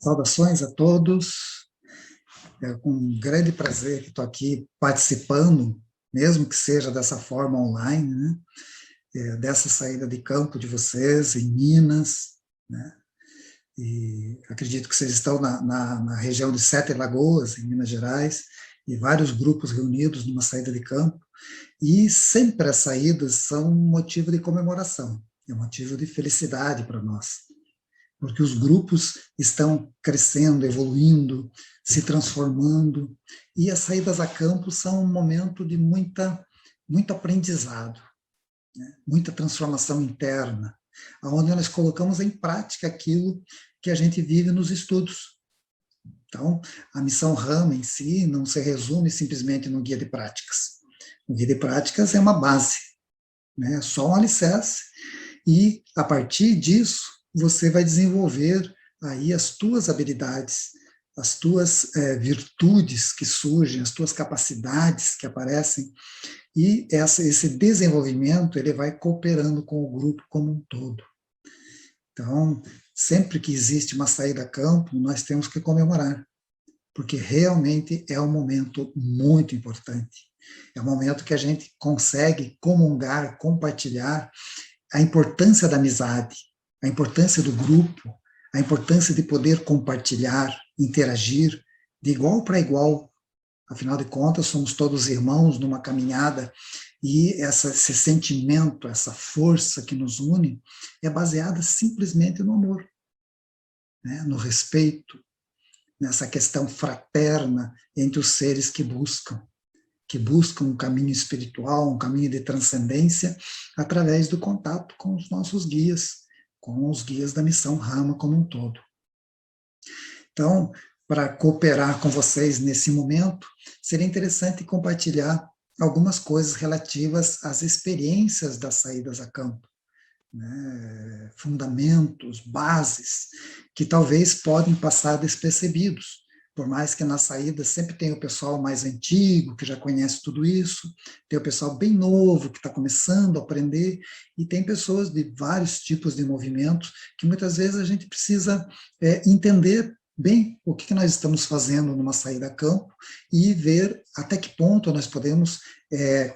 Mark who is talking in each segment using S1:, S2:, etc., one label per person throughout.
S1: Saudações a todos. É com um grande prazer que estou aqui participando, mesmo que seja dessa forma online, né? Dessa saída de campo de vocês em Minas, né? E acredito que vocês estão na região de Sete Lagoas, em Minas Gerais, e vários grupos reunidos numa saída de campo. E sempre as saídas são um motivo de comemoração, é um motivo de felicidade para nós, porque os grupos estão crescendo, evoluindo, se transformando, e as saídas a campo são um momento de muito aprendizado, né? Muita transformação interna, onde nós colocamos em prática aquilo que a gente vive nos estudos. Então, a missão Rama em si não se resume simplesmente no guia de práticas. O guia de práticas é uma base, né? É só um alicerce, e a partir disso você vai desenvolver aí as tuas habilidades, as tuas virtudes que surgem, as tuas capacidades que aparecem, e esse desenvolvimento ele vai cooperando com o grupo como um todo. Então, sempre que existe uma saída a campo, nós temos que comemorar, porque realmente é um momento muito importante. É um momento que a gente consegue comungar, compartilhar a importância da amizade, a importância do grupo, a importância de poder compartilhar, interagir de igual para igual. Afinal de contas, somos todos irmãos numa caminhada, e esse sentimento, essa força que nos une, é baseada simplesmente no amor, né? No respeito, nessa questão fraterna entre os seres que buscam um caminho espiritual, um caminho de transcendência, através do contato com os nossos guias, com os guias da missão Rama como um todo. Então, para cooperar com vocês nesse momento, seria interessante compartilhar algumas coisas relativas às experiências das saídas a campo, né? Fundamentos, bases, que talvez podem passar despercebidos, por mais que na saída sempre tem o pessoal mais antigo, que já conhece tudo isso, tem o pessoal bem novo, que está começando a aprender, e tem pessoas de vários tipos de movimentos, que muitas vezes a gente precisa entender bem o que nós estamos fazendo numa saída a campo, e ver até que ponto nós podemos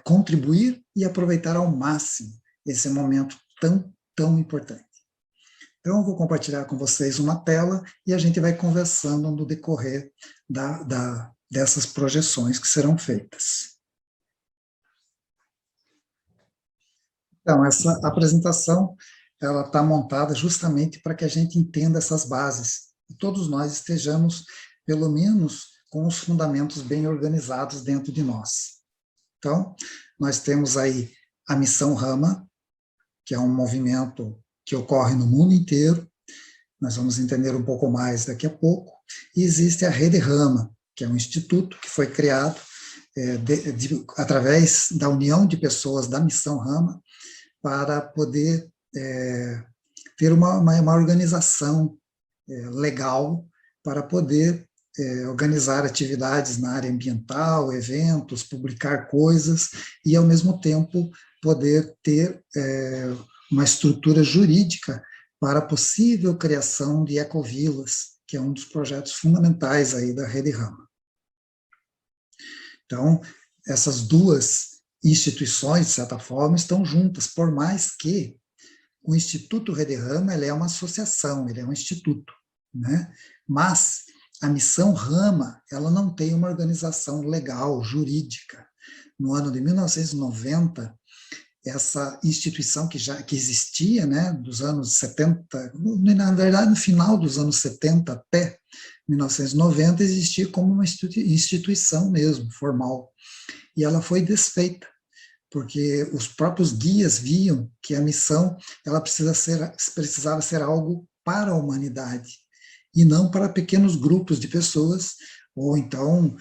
S1: contribuir e aproveitar ao máximo esse momento tão importante. Então, eu vou compartilhar com vocês uma tela e a gente vai conversando no decorrer dessas projeções que serão feitas. Então, essa apresentação ela está montada justamente para que a gente entenda essas bases, e todos nós estejamos, pelo menos, com os fundamentos bem organizados dentro de nós. Então, nós temos aí a missão Rama, que é um movimento que ocorre no mundo inteiro, nós vamos entender um pouco mais daqui a pouco, e existe a Rede Rama, que é um instituto que foi criado através da união de pessoas da missão Rama, para poder ter uma organização legal, para poder organizar atividades na área ambiental, eventos, publicar coisas, e ao mesmo tempo poder ter uma estrutura jurídica para a possível criação de ecovilas, que é um dos projetos fundamentais aí da Rede Rama. Então, essas duas instituições, de certa forma, estão juntas, por mais que o Instituto Rede Rama ele é uma associação, ele é um instituto, né? Mas a missão Rama ela não tem uma organização legal, jurídica. No ano de 1990, essa instituição que existia, né, dos anos 70, na verdade, no final dos anos 70 até 1990, existia como uma instituição mesmo, formal. E ela foi desfeita, porque os próprios guias viam que a missão ela precisava ser algo para a humanidade, e não para pequenos grupos de pessoas, ou então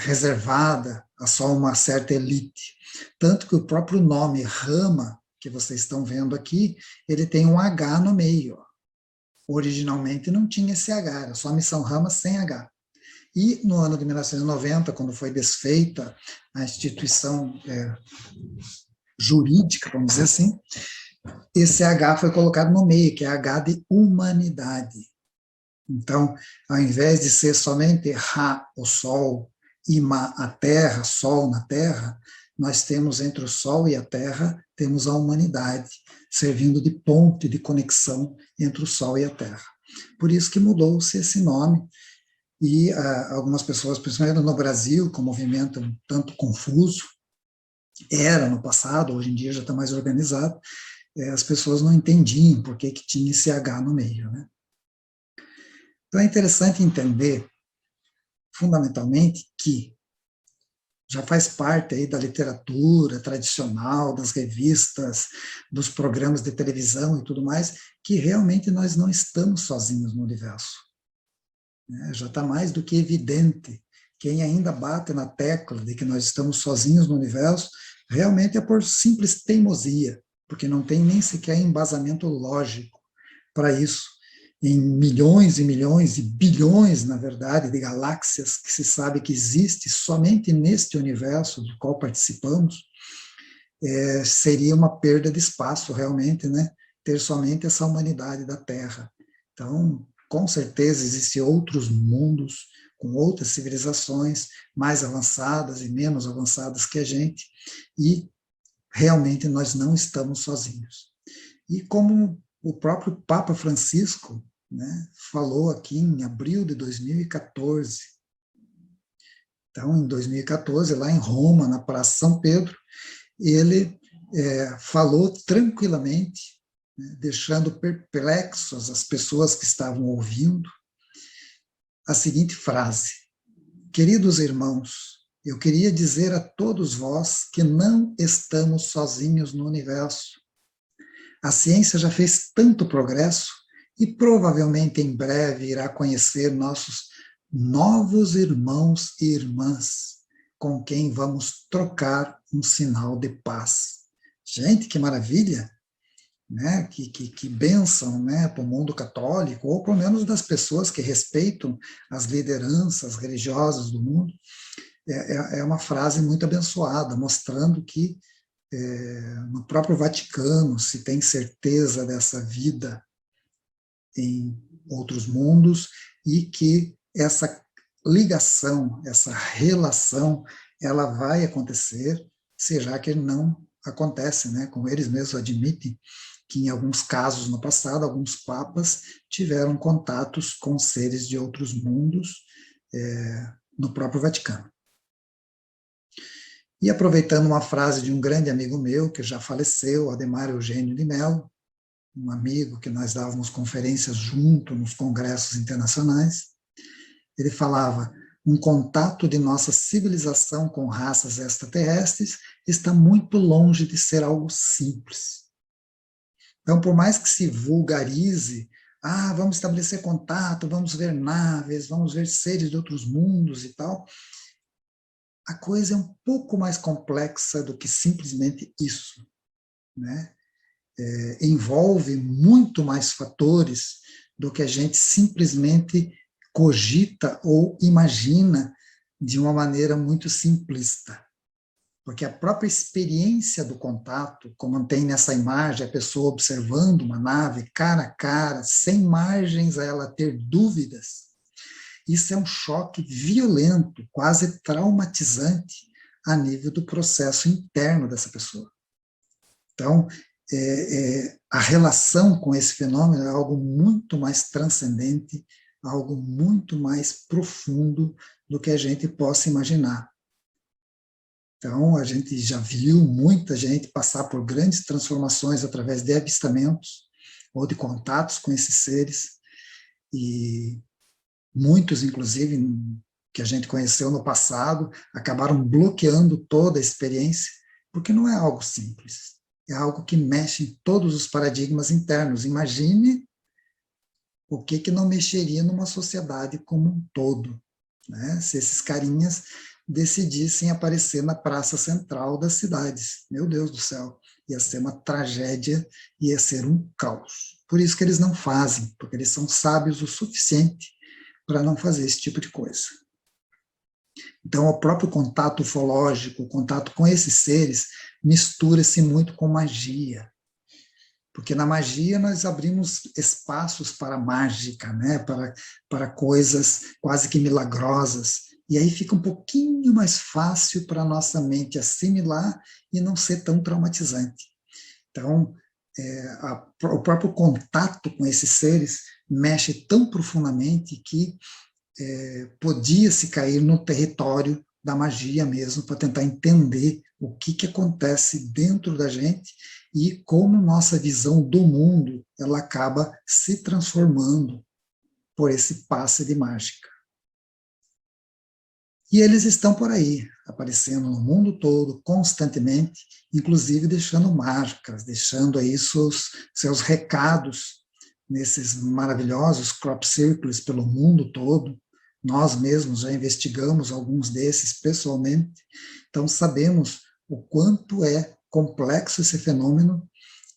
S1: reservada a só uma certa elite. Tanto que o próprio nome Rama, que vocês estão vendo aqui, ele tem um H no meio. Originalmente não tinha esse H, era só a missão Rama sem H. E no ano de 1990, quando foi desfeita a instituição jurídica, vamos dizer assim, esse H foi colocado no meio, que é H de humanidade. Então, ao invés de ser somente Ra, o Sol, e Ma, a Terra, Sol na Terra, nós temos entre o Sol e a Terra, temos a humanidade, servindo de ponte de conexão entre o Sol e a Terra. Por isso que mudou-se esse nome, e algumas pessoas, principalmente no Brasil, com um movimento um tanto confuso, era no passado, hoje em dia já está mais organizado, as pessoas não entendiam por que tinha esse H no meio, né? Então é interessante entender, fundamentalmente, que já faz parte aí da literatura tradicional, das revistas, dos programas de televisão e tudo mais, que realmente nós não estamos sozinhos no universo. Já está mais do que evidente. Quem ainda bate na tecla de que nós estamos sozinhos no universo, realmente é por simples teimosia, porque não tem nem sequer embasamento lógico para isso. Em milhões e milhões e bilhões, na verdade, de galáxias que se sabe que existe somente neste universo do qual participamos, seria uma perda de espaço, realmente, né? Ter somente essa humanidade da Terra. Então, com certeza, existem outros mundos, com outras civilizações mais avançadas e menos avançadas que a gente, e realmente nós não estamos sozinhos. E como o próprio Papa Francisco, né, falou aqui em abril de 2014, então, em 2014, lá em Roma, na Praça São Pedro, ele falou tranquilamente, né, deixando perplexos as pessoas que estavam ouvindo, a seguinte frase: queridos irmãos, eu queria dizer a todos vós que não estamos sozinhos no universo. A ciência já fez tanto progresso e provavelmente em breve irá conhecer nossos novos irmãos e irmãs, com quem vamos trocar um sinal de paz. Gente, que maravilha! Né? Que bênção, né, para o mundo católico, ou pelo menos das pessoas que respeitam as lideranças religiosas do mundo. É uma frase muito abençoada, mostrando que no próprio Vaticano se tem certeza dessa vida em outros mundos e que essa ligação, essa relação, ela vai acontecer, será que não acontece, né? Como eles mesmos admitem, que em alguns casos no passado, alguns papas tiveram contatos com seres de outros mundos no próprio Vaticano. E aproveitando uma frase de um grande amigo meu, que já faleceu, Ademar Eugênio de Mello, um amigo que nós dávamos conferências junto nos congressos internacionais, ele falava: um contato de nossa civilização com raças extraterrestres está muito longe de ser algo simples. Então, por mais que se vulgarize, vamos estabelecer contato, vamos ver naves, vamos ver seres de outros mundos e tal, a coisa é um pouco mais complexa do que simplesmente isso, né? Envolve muito mais fatores do que a gente simplesmente cogita ou imagina de uma maneira muito simplista. Porque a própria experiência do contato, como tem nessa imagem, a pessoa observando uma nave cara a cara, sem margens a ela ter dúvidas, isso é um choque violento, quase traumatizante, a nível do processo interno dessa pessoa. Então, a relação com esse fenômeno é algo muito mais transcendente, algo muito mais profundo do que a gente possa imaginar. Então, a gente já viu muita gente passar por grandes transformações através de avistamentos ou de contatos com esses seres, e muitos, inclusive, que a gente conheceu no passado, acabaram bloqueando toda a experiência, porque não é algo simples, é algo que mexe em todos os paradigmas internos. Imagine o que não mexeria numa sociedade como um todo, né? Se esses carinhas decidissem aparecer na praça central das cidades. Meu Deus do céu, ia ser uma tragédia, ia ser um caos. Por isso que eles não fazem, porque eles são sábios o suficiente para não fazer esse tipo de coisa. Então, o próprio contato ufológico, o contato com esses seres, mistura-se muito com magia. Porque na magia nós abrimos espaços para a mágica, né? Para coisas quase que milagrosas. E aí fica um pouquinho mais fácil para a nossa mente assimilar e não ser tão traumatizante. Então, o próprio contato com esses seres mexe tão profundamente que podia-se cair no território da magia mesmo, para tentar entender o que acontece dentro da gente e como nossa visão do mundo ela acaba se transformando por esse passe de mágica. E eles estão por aí, aparecendo no mundo todo, constantemente, inclusive deixando marcas, deixando aí seus recados nesses maravilhosos crop circles pelo mundo todo. Nós mesmos já investigamos alguns desses pessoalmente, então sabemos o quanto é complexo esse fenômeno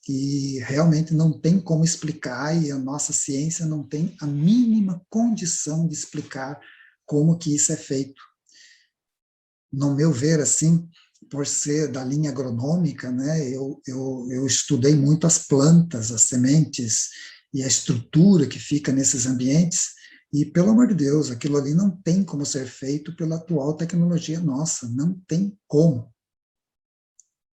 S1: e realmente não tem como explicar, e a nossa ciência não tem a mínima condição de explicar como que isso é feito. No meu ver, assim, por ser da linha agronômica, né, eu estudei muito as plantas, as sementes e a estrutura que fica nesses ambientes, e, pelo amor de Deus, aquilo ali não tem como ser feito pela atual tecnologia nossa, não tem como.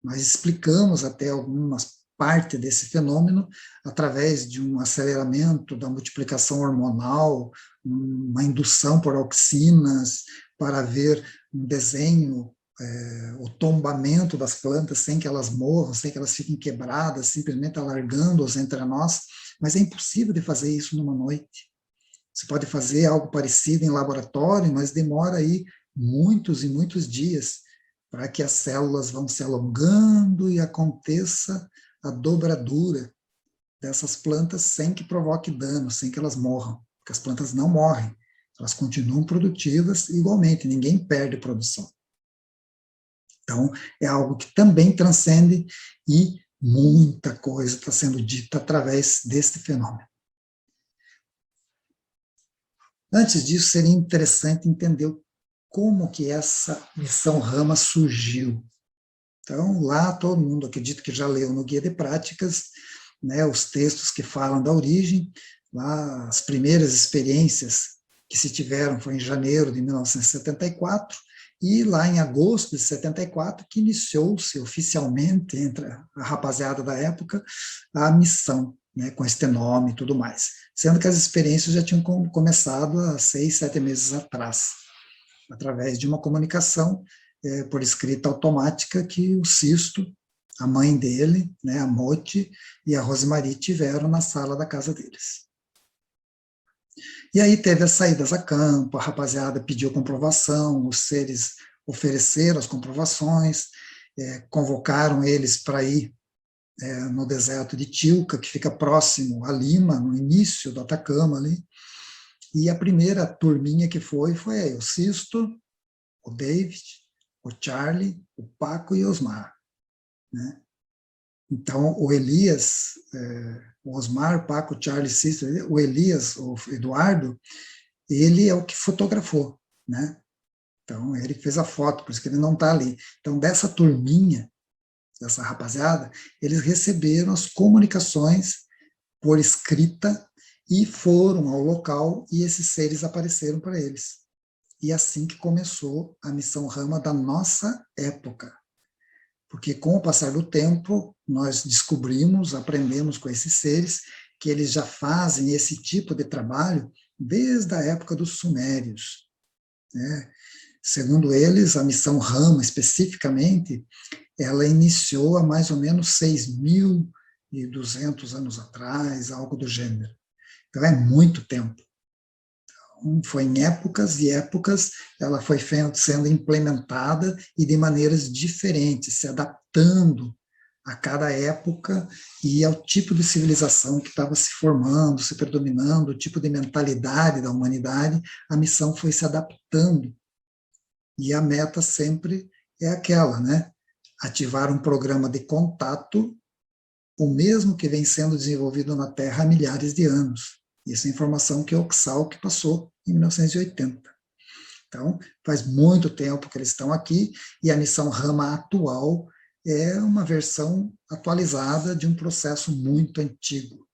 S1: Nós explicamos até algumas parte desse fenômeno através de um aceleramento da multiplicação hormonal, uma indução por auxinas, para ver um desenho, o tombamento das plantas sem que elas morram, sem que elas fiquem quebradas, simplesmente alargando-os entre nós, mas é impossível de fazer isso numa noite. Você pode fazer algo parecido em laboratório, mas demora aí muitos e muitos dias para que as células vão se alongando e aconteça a dobradura dessas plantas sem que provoque dano, sem que elas morram, porque as plantas não morrem, elas continuam produtivas igualmente, ninguém perde produção. Então, é algo que também transcende e muita coisa está sendo dita através deste fenômeno. Antes disso, seria interessante entender como que essa missão Rama surgiu. Então, lá todo mundo, acredito que já leu no Guia de Práticas, né, os textos que falam da origem, lá as primeiras experiências que se tiveram foi em janeiro de 1974, e lá em agosto de 74 que iniciou-se oficialmente, entre a rapaziada da época, a missão, né, com este nome e tudo mais. Sendo que as experiências já tinham começado há 6, 7 meses atrás, através de uma comunicação por escrita automática que o Sisto, a mãe dele, né, a Mote e a Rosemarie tiveram na sala da casa deles. E aí teve as saídas a campo, a rapaziada pediu comprovação, os seres ofereceram as comprovações, convocaram eles para ir no deserto de Tilca, que fica próximo a Lima, no início do Atacama ali, e a primeira turminha que foi aí, o Sisto, o David, o Charlie, o Paco e o Osmar, né? Então, o Elias, o Osmar, o Paco, o Charlie, Sisto, o Elias, o Eduardo, ele é o que fotografou, né? Então, ele fez a foto, por isso que ele não está ali. Então, dessa turminha, dessa rapaziada, eles receberam as comunicações por escrita e foram ao local e esses seres apareceram para eles. E assim que começou a missão Rama da nossa época. Porque com o passar do tempo, nós descobrimos, aprendemos com esses seres, que eles já fazem esse tipo de trabalho desde a época dos sumérios, né? Segundo eles, a missão Rama, especificamente, ela iniciou há mais ou menos 6.200 anos atrás, algo do gênero. Então, é muito tempo. Então, foi em épocas e épocas, ela foi sendo implementada e de maneiras diferentes, se adaptando a cada época e ao tipo de civilização que estava se formando, se predominando, o tipo de mentalidade da humanidade, a missão foi se adaptando. E a meta sempre é aquela, né? Ativar um programa de contato, o mesmo que vem sendo desenvolvido na Terra há milhares de anos. Isso é informação que o Oxalc passou em 1980. Então, faz muito tempo que eles estão aqui, e a missão Rama atual é uma versão atualizada de um processo muito antigo.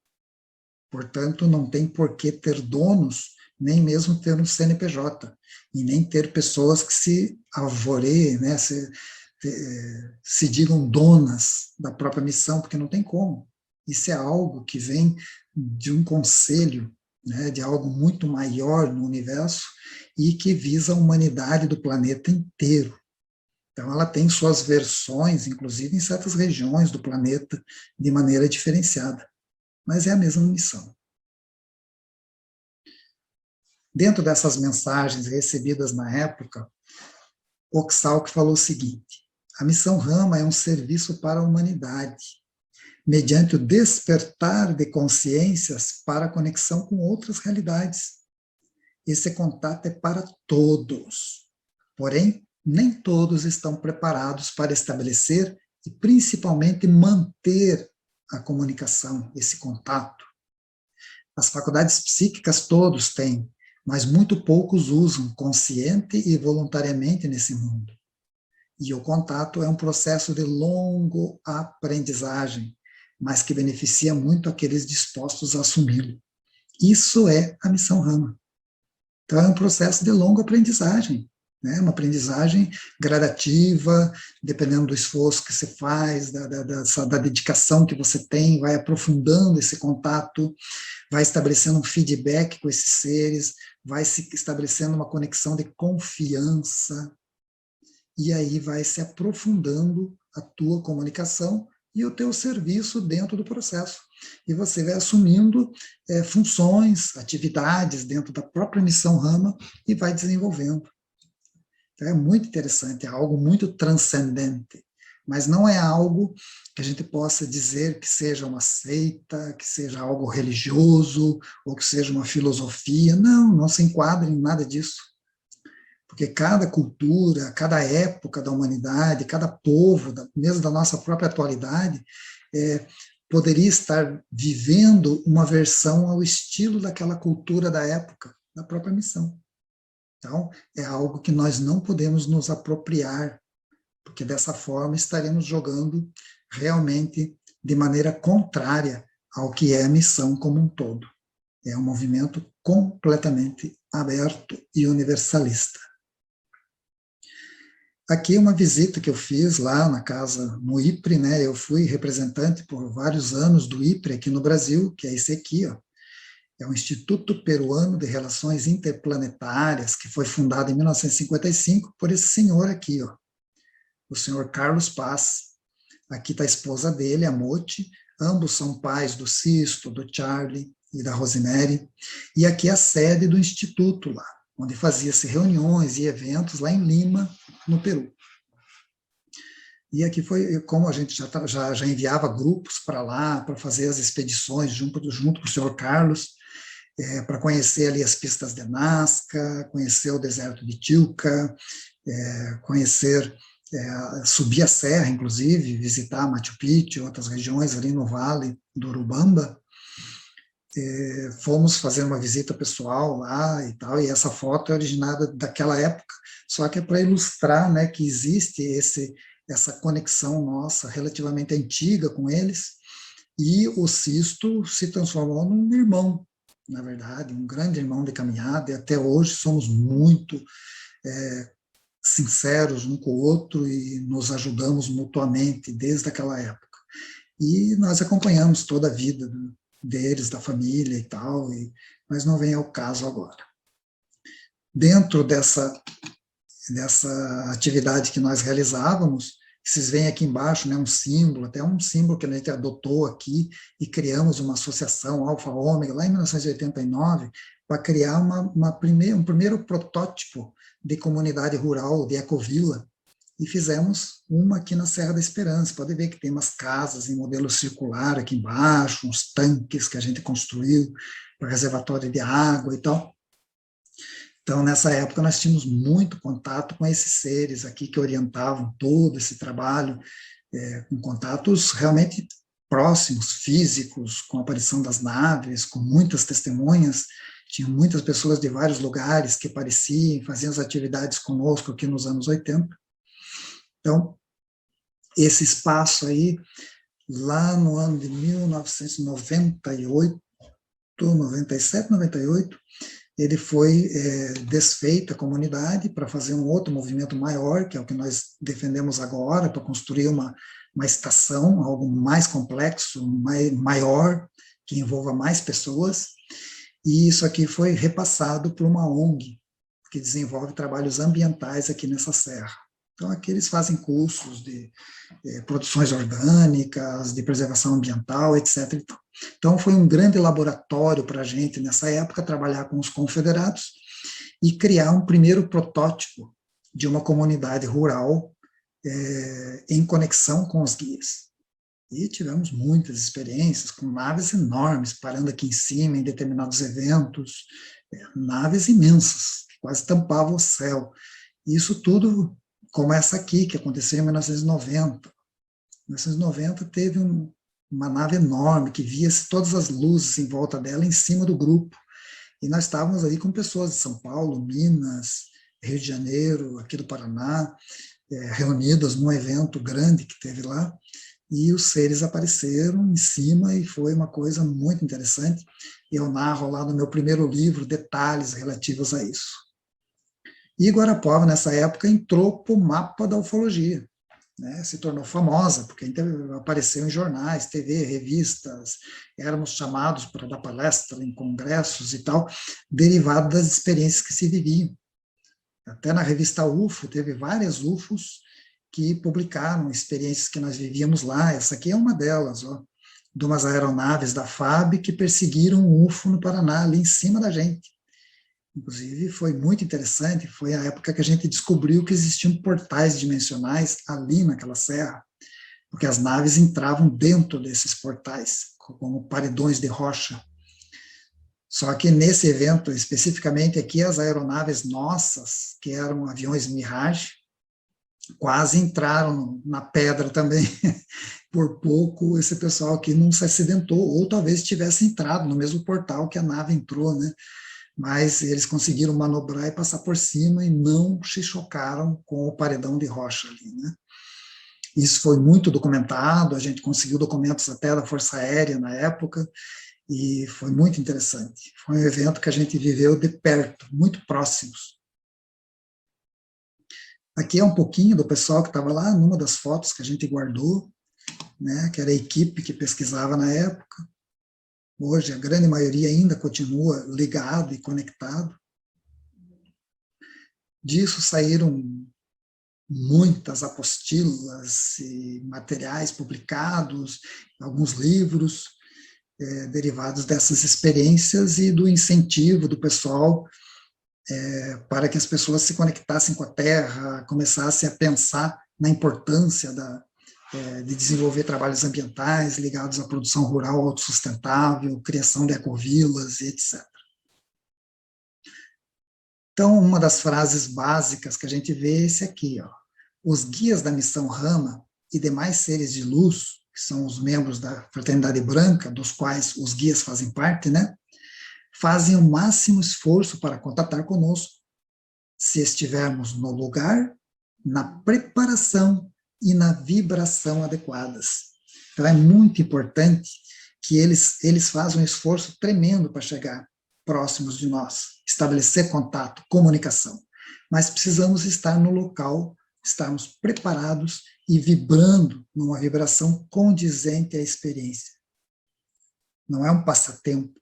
S1: Portanto, não tem por que ter donos, nem mesmo ter um CNPJ, e nem ter pessoas que se alvoreiem, né, se digam donas da própria missão, porque não tem como. Isso é algo que vem de um conselho, né, de algo muito maior no universo e que visa a humanidade do planeta inteiro. Então, ela tem suas versões, inclusive em certas regiões do planeta, de maneira diferenciada, mas é a mesma missão. Dentro dessas mensagens recebidas na época, Oxalc falou o seguinte: a missão Rama é um serviço para a humanidade, mediante o despertar de consciências para a conexão com outras realidades. Esse contato é para todos, porém, nem todos estão preparados para estabelecer e, principalmente, manter a comunicação, esse contato. As faculdades psíquicas todos têm, mas muito poucos usam consciente e voluntariamente nesse mundo. E o contato é um processo de longa aprendizagem, mas que beneficia muito aqueles dispostos a assumi-lo. Isso é a missão Rama. Então, é um processo de longa aprendizagem, né? Uma aprendizagem gradativa, dependendo do esforço que você faz, da dedicação que você tem, vai aprofundando esse contato, vai estabelecendo um feedback com esses seres, vai se estabelecendo uma conexão de confiança, e aí vai se aprofundando a tua comunicação e o teu serviço dentro do processo. E você vai assumindo funções, atividades dentro da própria missão Rama e vai desenvolvendo. Então é muito interessante, é algo muito transcendente, mas não é algo que a gente possa dizer que seja uma seita, que seja algo religioso, ou que seja uma filosofia. Não, não se enquadra em nada disso. Porque cada cultura, cada época da humanidade, cada povo, mesmo da nossa própria atualidade, poderia estar vivendo uma versão ao estilo daquela cultura da época, da própria missão. Então, é algo que nós não podemos nos apropriar, porque dessa forma estaremos jogando realmente de maneira contrária ao que é a missão como um todo. É um movimento completamente aberto e universalista. Aqui uma visita que eu fiz lá na casa, no IPRE, né? Eu fui representante por vários anos do IPRE aqui no Brasil, que é esse aqui, ó. É o Instituto Peruano de Relações Interplanetárias, que foi fundado em 1955 por esse senhor aqui, ó, o senhor Carlos Paz. Aqui está a esposa dele, a Moti, ambos são pais do Sisto, do Charlie e da Rosemary, e aqui é a sede do instituto lá, onde fazia-se reuniões e eventos lá em Lima, no Peru. E aqui foi como a gente já enviava grupos para lá, para fazer as expedições junto com o senhor Carlos, para conhecer ali as pistas de Nazca, conhecer o deserto de Tilca, subir a serra, inclusive, visitar Machu Picchu, outras regiões ali no Vale do Urubamba. Fomos fazer uma visita pessoal lá e tal, e essa foto é originada daquela época, só que é para ilustrar, né, que existe essa conexão nossa relativamente antiga com eles, e o Sisto se transformou num irmão, na verdade, um grande irmão de caminhada, e até hoje somos muito sinceros um com o outro e nos ajudamos mutuamente desde aquela época. E nós acompanhamos toda a vida deles, da família e tal, mas não vem ao caso agora. Dentro dessa atividade que nós realizávamos, vocês veem aqui embaixo, né, um símbolo, até um símbolo que a gente adotou aqui e criamos uma associação Alfa Ômega, lá em 1989, para criar um primeiro protótipo de comunidade rural, de ecovila, e fizemos uma aqui na Serra da Esperança. Pode ver que tem umas casas em modelo circular aqui embaixo, uns tanques que a gente construiu para reservatório de água e tal. Então, nessa época, nós tínhamos muito contato com esses seres aqui que orientavam todo esse trabalho, com contatos realmente próximos, físicos, com a aparição das naves, com muitas testemunhas. Tinha muitas pessoas de vários lugares que apareciam, faziam as atividades conosco aqui nos anos 80. Então, esse espaço aí, lá no ano de 1998, 97, 98, ele foi desfeito a comunidade para fazer um outro movimento maior, que é o que nós defendemos agora, para construir uma estação, algo mais complexo, maior, que envolva mais pessoas, e isso aqui foi repassado por uma ONG, que desenvolve trabalhos ambientais aqui nessa serra. Então, aqui eles fazem cursos de produções orgânicas, de preservação ambiental, etc. Então, foi um grande laboratório para a gente, nessa época, trabalhar com os confederados e criar um primeiro protótipo de uma comunidade rural em conexão com os guias. E tivemos muitas experiências com naves enormes, parando aqui em cima em determinados eventos, naves imensas, que quase tampavam o céu. E isso tudo, como essa aqui, que aconteceu em 1990. Em 1990 teve uma nave enorme, que via-se todas as luzes em volta dela, em cima do grupo. E nós estávamos ali com pessoas de São Paulo, Minas, Rio de Janeiro, aqui do Paraná, reunidas num evento grande que teve lá, e os seres apareceram em cima e foi uma coisa muito interessante. Eu narro lá no meu primeiro livro detalhes relativos a isso. E Guarapuava, nessa época, entrou para o mapa da ufologia, né? Se tornou famosa, porque apareceu em jornais, TV, revistas, éramos chamados para dar palestra em congressos e tal, derivado das experiências que se viviam. Até na revista UFO, teve várias UFOs que publicaram experiências que nós vivíamos lá. Essa aqui é uma delas, ó, de umas aeronaves da FAB que perseguiram um UFO no Paraná, ali em cima da gente. Inclusive, foi muito interessante, foi a época que a gente descobriu que existiam portais dimensionais ali naquela serra, porque as naves entravam dentro desses portais, como paredões de rocha. Só que nesse evento, especificamente aqui, as aeronaves nossas, que eram aviões Mirage, quase entraram na pedra também. Por pouco, esse pessoal aqui não se acidentou, ou talvez tivesse entrado no mesmo portal que a nave entrou, né? Mas eles conseguiram manobrar e passar por cima e não se chocaram com o paredão de rocha ali, né? Isso foi muito documentado, a gente conseguiu documentos até da Força Aérea na época, e foi muito interessante. Foi um evento que a gente viveu de perto, muito próximos. Aqui é um pouquinho do pessoal que estava lá, numa das fotos que a gente guardou, né, que era a equipe que pesquisava na época. Hoje, a grande maioria ainda continua ligado e conectado. Disso saíram muitas apostilas e materiais publicados, alguns livros derivados dessas experiências e do incentivo do pessoal para que as pessoas se conectassem com a terra, começassem a pensar na importância de desenvolver trabalhos ambientais ligados à produção rural autossustentável, criação de ecovilas e etc. Então, uma das frases básicas que a gente vê é esse aqui, ó. Os guias da missão Rama e demais seres de luz, que são os membros da Fraternidade Branca, dos quais os guias fazem parte, né, fazem o máximo esforço para contatar conosco, se estivermos no lugar, na preparação e na vibração adequadas. Então, é muito importante que eles façam um esforço tremendo para chegar próximos de nós, estabelecer contato, comunicação. Mas precisamos estar no local, estarmos preparados e vibrando numa vibração condizente à experiência. Não é um passatempo,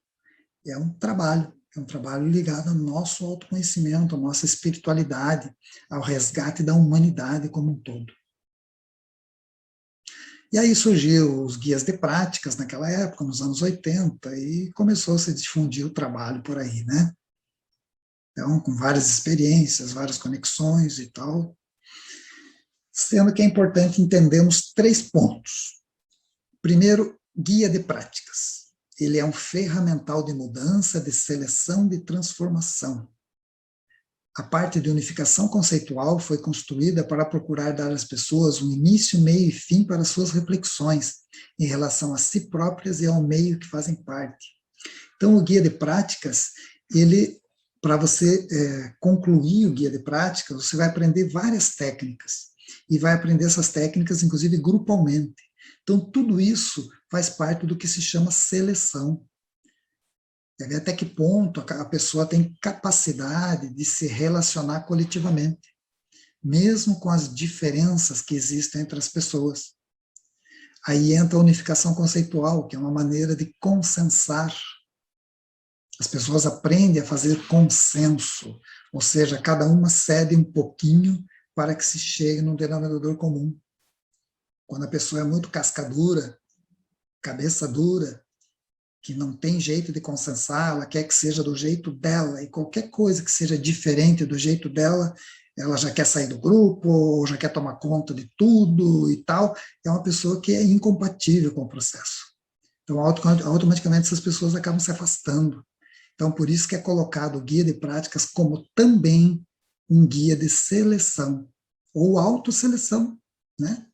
S1: é um trabalho ligado ao nosso autoconhecimento, à nossa espiritualidade, ao resgate da humanidade como um todo. E aí surgiu os guias de práticas naquela época, nos anos 80, e começou a se difundir o trabalho por aí, né? Então, com várias experiências, várias conexões e tal, sendo que é importante entendermos 3 pontos. Primeiro, guia de práticas. Ele é um ferramental de mudança, de seleção, de transformação. A parte de unificação conceitual foi construída para procurar dar às pessoas um início, meio e fim para suas reflexões em relação a si próprias e ao meio que fazem parte. Então, o guia de práticas, para você concluir o guia de práticas, você vai aprender várias técnicas. e vai aprender essas técnicas, inclusive grupalmente. Então, tudo isso faz parte do que se chama seleção. É ver até que ponto a pessoa tem capacidade de se relacionar coletivamente, mesmo com as diferenças que existem entre as pessoas. Aí entra a unificação conceitual, que é uma maneira de consensar. As pessoas aprendem a fazer consenso, ou seja, cada uma cede um pouquinho para que se chegue num denominador comum. Quando a pessoa é muito cascadura, cabeça dura, que não tem jeito de consensar, ela quer que seja do jeito dela, e qualquer coisa que seja diferente do jeito dela, ela já quer sair do grupo, ou já quer tomar conta de tudo e tal, é uma pessoa que é incompatível com o processo. Então, automaticamente, essas pessoas acabam se afastando. Então, por isso que é colocado o guia de práticas como também um guia de seleção, ou autoseleção, né?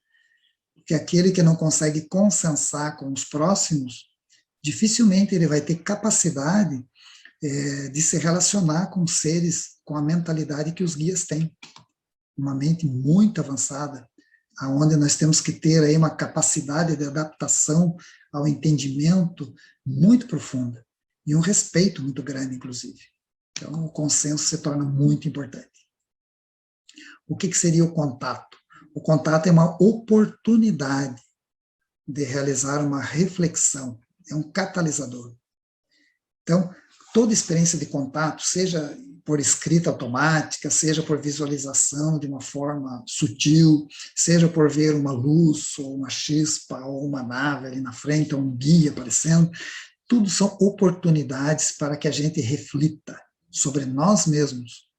S1: Porque aquele que não consegue consensar com os próximos, dificilmente ele vai ter capacidade de se relacionar com seres com a mentalidade que os guias têm. Uma mente muito avançada, onde nós temos que ter aí uma capacidade de adaptação ao entendimento muito profunda, e um respeito muito grande, inclusive. Então, o consenso se torna muito importante. O que seria o contato? O contato é uma oportunidade de realizar uma reflexão, é um catalisador. Então, toda experiência de contato, seja por escrita automática, seja por visualização de uma forma sutil, seja por ver uma luz, ou uma chispa, ou uma nave ali na frente, ou um guia aparecendo, tudo são oportunidades para que a gente reflita sobre nós mesmos.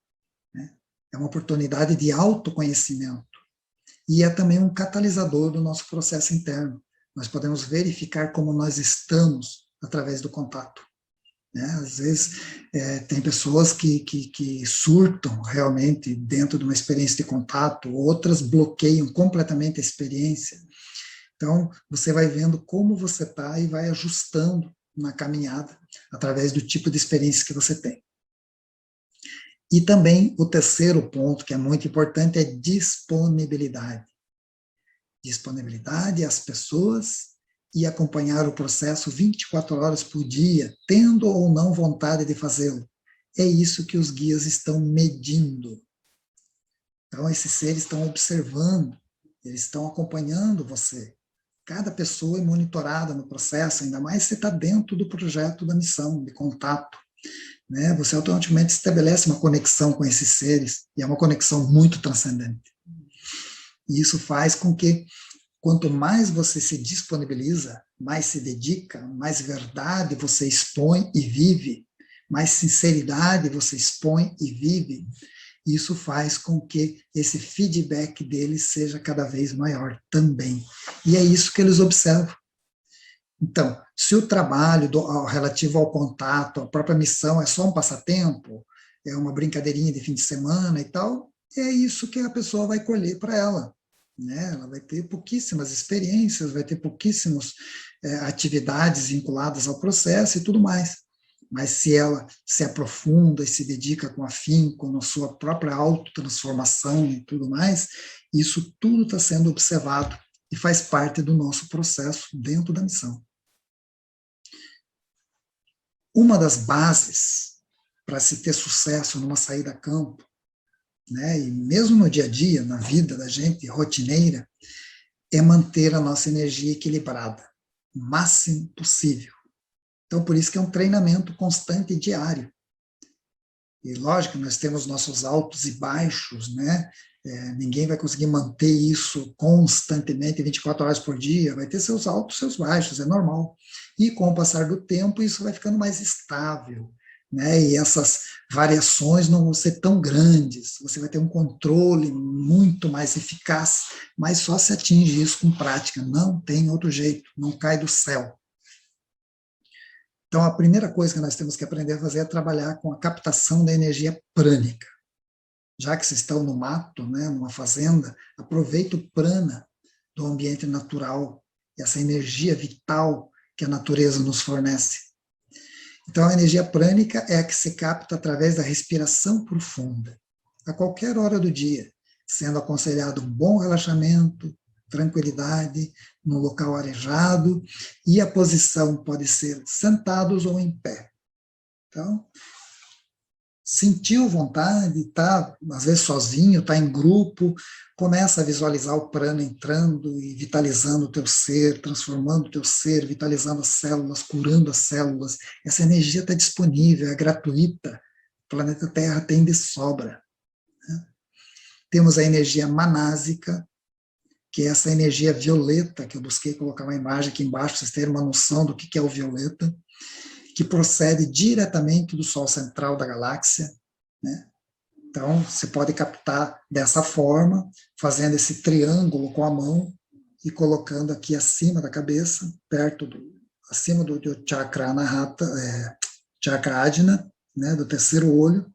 S1: Né? É uma oportunidade de autoconhecimento. E é também um catalisador do nosso processo interno. Nós podemos verificar como nós estamos através do contato. Né? Às vezes, tem pessoas que surtam realmente dentro de uma experiência de contato, outras bloqueiam completamente a experiência. Então, você vai vendo como você está e vai ajustando na caminhada, através do tipo de experiência que você tem. E também o terceiro ponto, que é muito importante, é disponibilidade. Disponibilidade às pessoas e acompanhar o processo 24 horas por dia, tendo ou não vontade de fazê-lo. É isso que os guias estão medindo. Então, esses seres estão observando, eles estão acompanhando você. Cada pessoa é monitorada no processo, ainda mais se está dentro do projeto da missão, de contato. Né? Você automaticamente estabelece uma conexão com esses seres, e é uma conexão muito transcendente. E isso faz com que, quanto mais você se disponibiliza, mais se dedica, mais verdade você expõe e vive, mais sinceridade você expõe e vive, isso faz com que esse feedback deles seja cada vez maior também. E é isso que eles observam. Então, se o trabalho relativo ao contato, a própria missão é só um passatempo, é uma brincadeirinha de fim de semana e tal, é isso que a pessoa vai colher para ela. Né? Ela vai ter pouquíssimas experiências, vai ter pouquíssimas atividades vinculadas ao processo e tudo mais. Mas se ela se aprofunda e se dedica com afinco na sua própria autotransformação e tudo mais, isso tudo está sendo observado e faz parte do nosso processo dentro da missão. Uma das bases para se ter sucesso numa saída a campo, né, e mesmo no dia a dia, na vida da gente rotineira, é manter a nossa energia equilibrada, o máximo possível. Então, por isso que é um treinamento constante e diário. E, lógico, nós temos nossos altos e baixos, né? Ninguém vai conseguir manter isso constantemente, 24 horas por dia, vai ter seus altos e seus baixos, é normal. E, com o passar do tempo, isso vai ficando mais estável, né? E essas variações não vão ser tão grandes, você vai ter um controle muito mais eficaz, mas só se atinge isso com prática, não tem outro jeito, não cai do céu. Então, a primeira coisa que nós temos que aprender a fazer é trabalhar com a captação da energia prânica. Já que vocês estão no mato, né, numa fazenda, aproveita o prana do ambiente natural, essa energia vital que a natureza nos fornece. Então, a energia prânica é a que se capta através da respiração profunda, a qualquer hora do dia. sendo aconselhado um bom relaxamento, tranquilidade, no local arejado, e a posição pode ser sentados ou em pé. Então, sentiu vontade, tá, às vezes sozinho, tá em grupo, começa a visualizar o prana entrando e vitalizando o teu ser, transformando o teu ser, vitalizando as células, curando as células. Essa energia está disponível, é gratuita. O planeta Terra tem de sobra. Né? Temos a energia manásica, que é essa energia violeta, que eu busquei colocar uma imagem aqui embaixo, para vocês terem uma noção do que é o violeta, que procede diretamente do Sol central da galáxia, né? Então, você pode captar dessa forma, fazendo esse triângulo com a mão e colocando aqui acima da cabeça, acima do chakra anahata, chakra ajna, né, do terceiro olho,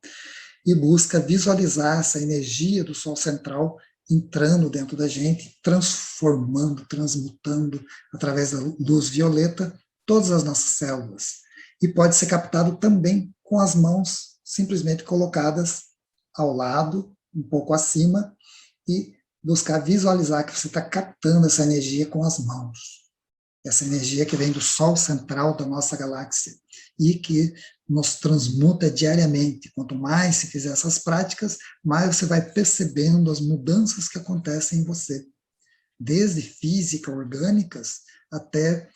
S1: e busca visualizar essa energia do Sol central entrando dentro da gente, transformando, transmutando, através da luz violeta, todas as nossas células. E pode ser captado também com as mãos simplesmente colocadas ao lado, um pouco acima, e buscar visualizar que você está captando essa energia com as mãos. Essa energia que vem do Sol central da nossa galáxia e que nos transmuta diariamente. Quanto mais se fizer essas práticas, mais você vai percebendo as mudanças que acontecem em você, desde física, orgânicas, até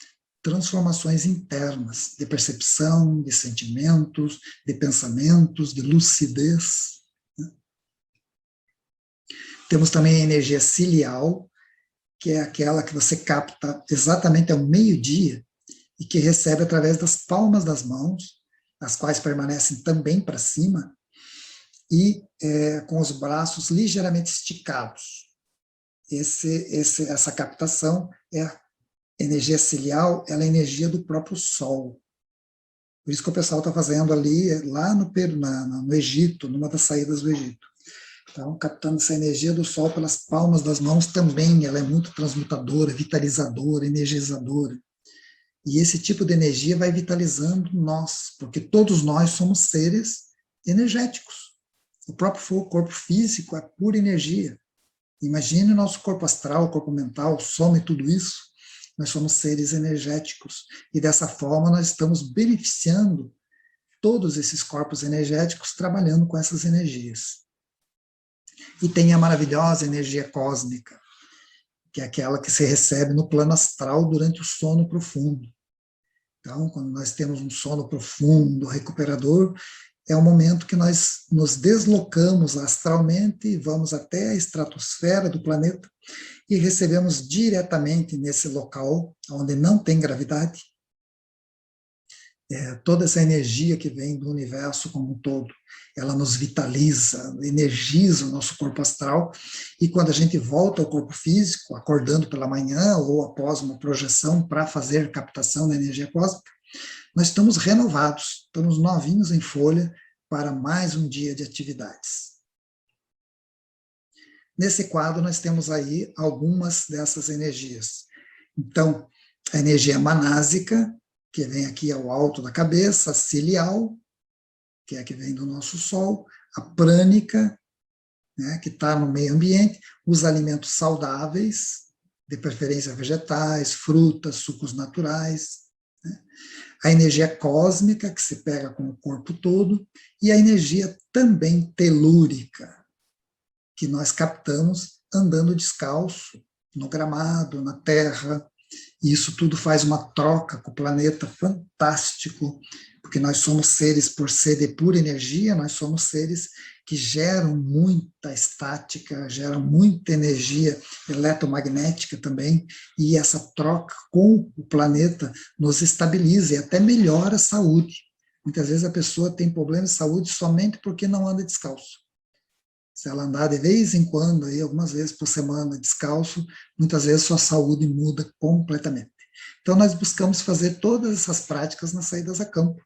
S1: transformações internas, de percepção, de sentimentos, de pensamentos, de lucidez. Temos também a energia ciliar, que é aquela que você capta exatamente ao meio-dia e que recebe através das palmas das mãos, as quais permanecem também para cima, e com os braços ligeiramente esticados. Essa captação é a energia ciliar, ela é a energia do próprio Sol. Por isso que o pessoal está fazendo ali, lá no Egito, numa das saídas do Egito. Então, captando essa energia do Sol pelas palmas das mãos também, ela é muito transmutadora, vitalizadora, energizadora. E esse tipo de energia vai vitalizando nós, porque todos nós somos seres energéticos. O próprio corpo físico é pura energia. Imagine o nosso corpo astral, corpo mental, soma tudo isso. Nós somos seres energéticos. E dessa forma nós estamos beneficiando todos esses corpos energéticos trabalhando com essas energias. E tem a maravilhosa energia cósmica, que é aquela que se recebe no plano astral durante o sono profundo. Então, quando nós temos um sono profundo, recuperador, é o momento que nós nos deslocamos astralmente e vamos até a estratosfera do planeta e recebemos diretamente nesse local, onde não tem gravidade, toda essa energia que vem do universo como um todo. Ela nos vitaliza, energiza o nosso corpo astral, e quando a gente volta ao corpo físico, acordando pela manhã ou após uma projeção para fazer captação da energia cósmica, nós estamos renovados, estamos novinhos em folha para mais um dia de atividades. Nesse quadro nós temos aí algumas dessas energias. Então, a energia manásica, que vem aqui ao alto da cabeça, a ciliar, que é a que vem do nosso Sol, a prânica, né, que está no meio ambiente, os alimentos saudáveis, de preferência vegetais, frutas, sucos naturais, né, a energia cósmica, que se pega com o corpo todo, e a energia também telúrica, que nós captamos andando descalço, no gramado, na terra. E isso tudo faz uma troca com o planeta fantástico, porque nós somos seres, por ser de pura energia, nós somos seres que geram muita estática, geram muita energia eletromagnética também, e essa troca com o planeta nos estabiliza e até melhora a saúde. Muitas vezes a pessoa tem problemas de saúde somente porque não anda descalço. Se ela andar de vez em quando, aí, algumas vezes por semana, descalço, muitas vezes sua saúde muda completamente. Então, nós buscamos fazer todas essas práticas nas saídas a campo.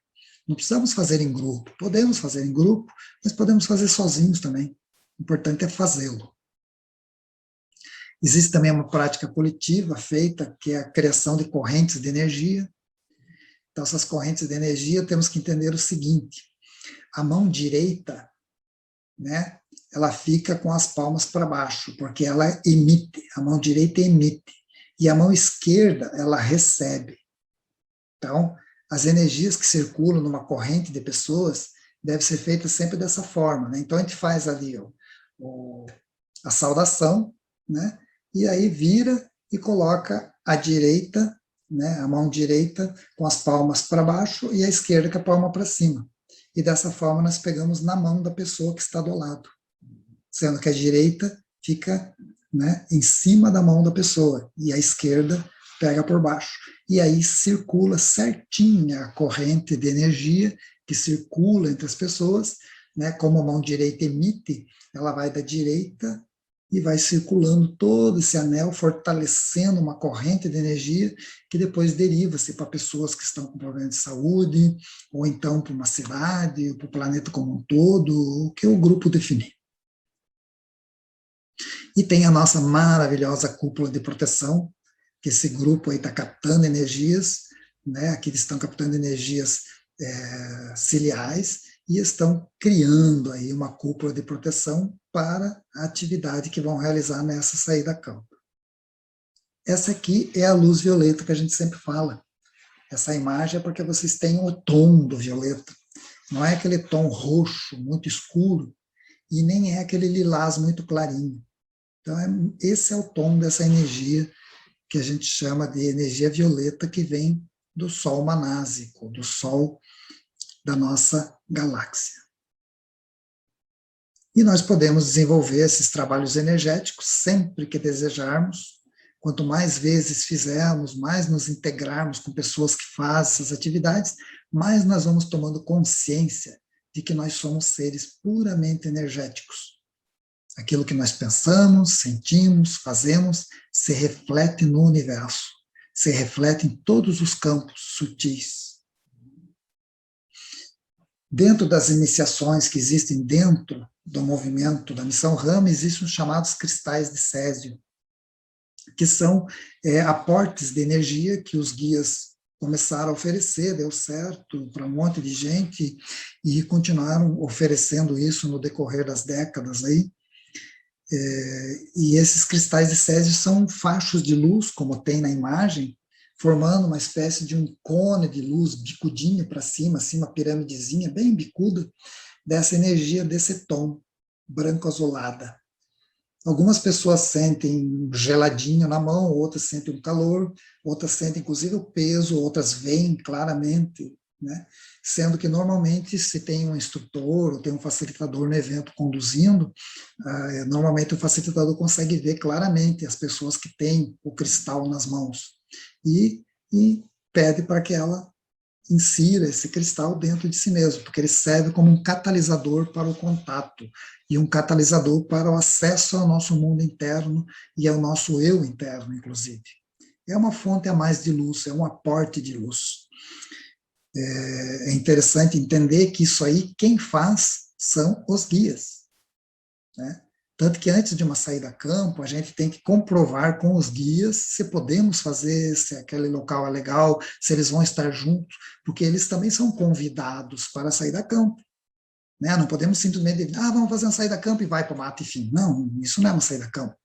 S1: Não precisamos fazer em grupo. Podemos fazer em grupo, mas podemos fazer sozinhos também. O importante é fazê-lo. Existe também uma prática coletiva feita, que é a criação de correntes de energia. Então, essas correntes de energia, temos que entender o seguinte: a mão direita, né, ela fica com as palmas para baixo, porque ela emite, a mão direita emite, e a mão esquerda, ela recebe. Então, as energias que circulam numa corrente de pessoas devem ser feitas sempre dessa forma, né? Então, a gente faz ali a saudação, né? E aí vira e coloca a direita, né? A mão direita com as palmas para baixo e a esquerda com a palma para cima. E dessa forma nós pegamos na mão da pessoa que está do lado, sendo que a direita fica, né, em cima da mão da pessoa e a esquerda pega por baixo. E aí circula certinha a corrente de energia que circula entre as pessoas, né, como a mão direita emite, ela vai da direita e vai circulando todo esse anel, fortalecendo uma corrente de energia que depois deriva-se para pessoas que estão com problemas de saúde, ou então para uma cidade, para o planeta como um todo, o que o grupo definir. E tem a nossa maravilhosa cúpula de proteção, que esse grupo aí está captando energias, né? Aqui eles estão captando energias ciliares e estão criando aí uma cúpula de proteção para a atividade que vão realizar nessa saída a campo. Essa aqui é a luz violeta que a gente sempre fala. Essa imagem é porque vocês têm o tom do violeta. Não é aquele tom roxo, muito escuro, e nem é aquele lilás muito clarinho. Então, esse é o tom dessa energia que a gente chama de energia violeta, que vem do Sol manásico, do Sol da nossa galáxia. E nós podemos desenvolver esses trabalhos energéticos sempre que desejarmos. Quanto mais vezes fizermos, mais nos integrarmos com pessoas que fazem essas atividades, mais nós vamos tomando consciência de que nós somos seres puramente energéticos. Aquilo que nós pensamos, sentimos, fazemos, se reflete no universo, se reflete em todos os campos sutis. Dentro das iniciações que existem dentro do movimento da Missão Rama, existem os chamados cristais de césio, que são aportes de energia que os guias começaram a oferecer, deu certo para um monte de gente, e continuaram oferecendo isso no decorrer das décadas aí. E esses cristais de césio são fachos de luz, como tem na imagem, formando uma espécie de um cone de luz, bicudinho para cima, assim, uma piramidezinha bem bicuda, dessa energia desse tom, branco-azulada. Algumas pessoas sentem geladinho na mão, outras sentem um calor, outras sentem inclusive o peso, outras veem claramente, né? Sendo que normalmente se tem um instrutor ou tem um facilitador no evento conduzindo, normalmente o facilitador consegue ver claramente as pessoas que têm o cristal nas mãos e pede para que ela insira esse cristal dentro de si mesmo, porque ele serve como um catalisador para o contato e um catalisador para o acesso ao nosso mundo interno e ao nosso eu interno, inclusive. É uma fonte a mais de luz, é um aporte de luz. É interessante entender que isso aí, quem faz são os guias, né? Tanto que antes de uma saída a campo, a gente tem que comprovar com os guias se podemos fazer, se aquele local é legal, se eles vão estar juntos, porque eles também são convidados para sair a campo. Né? Não podemos simplesmente dizer, vamos fazer uma saída a campo e vai para o mato e fim. Não, isso não é uma saída a campo.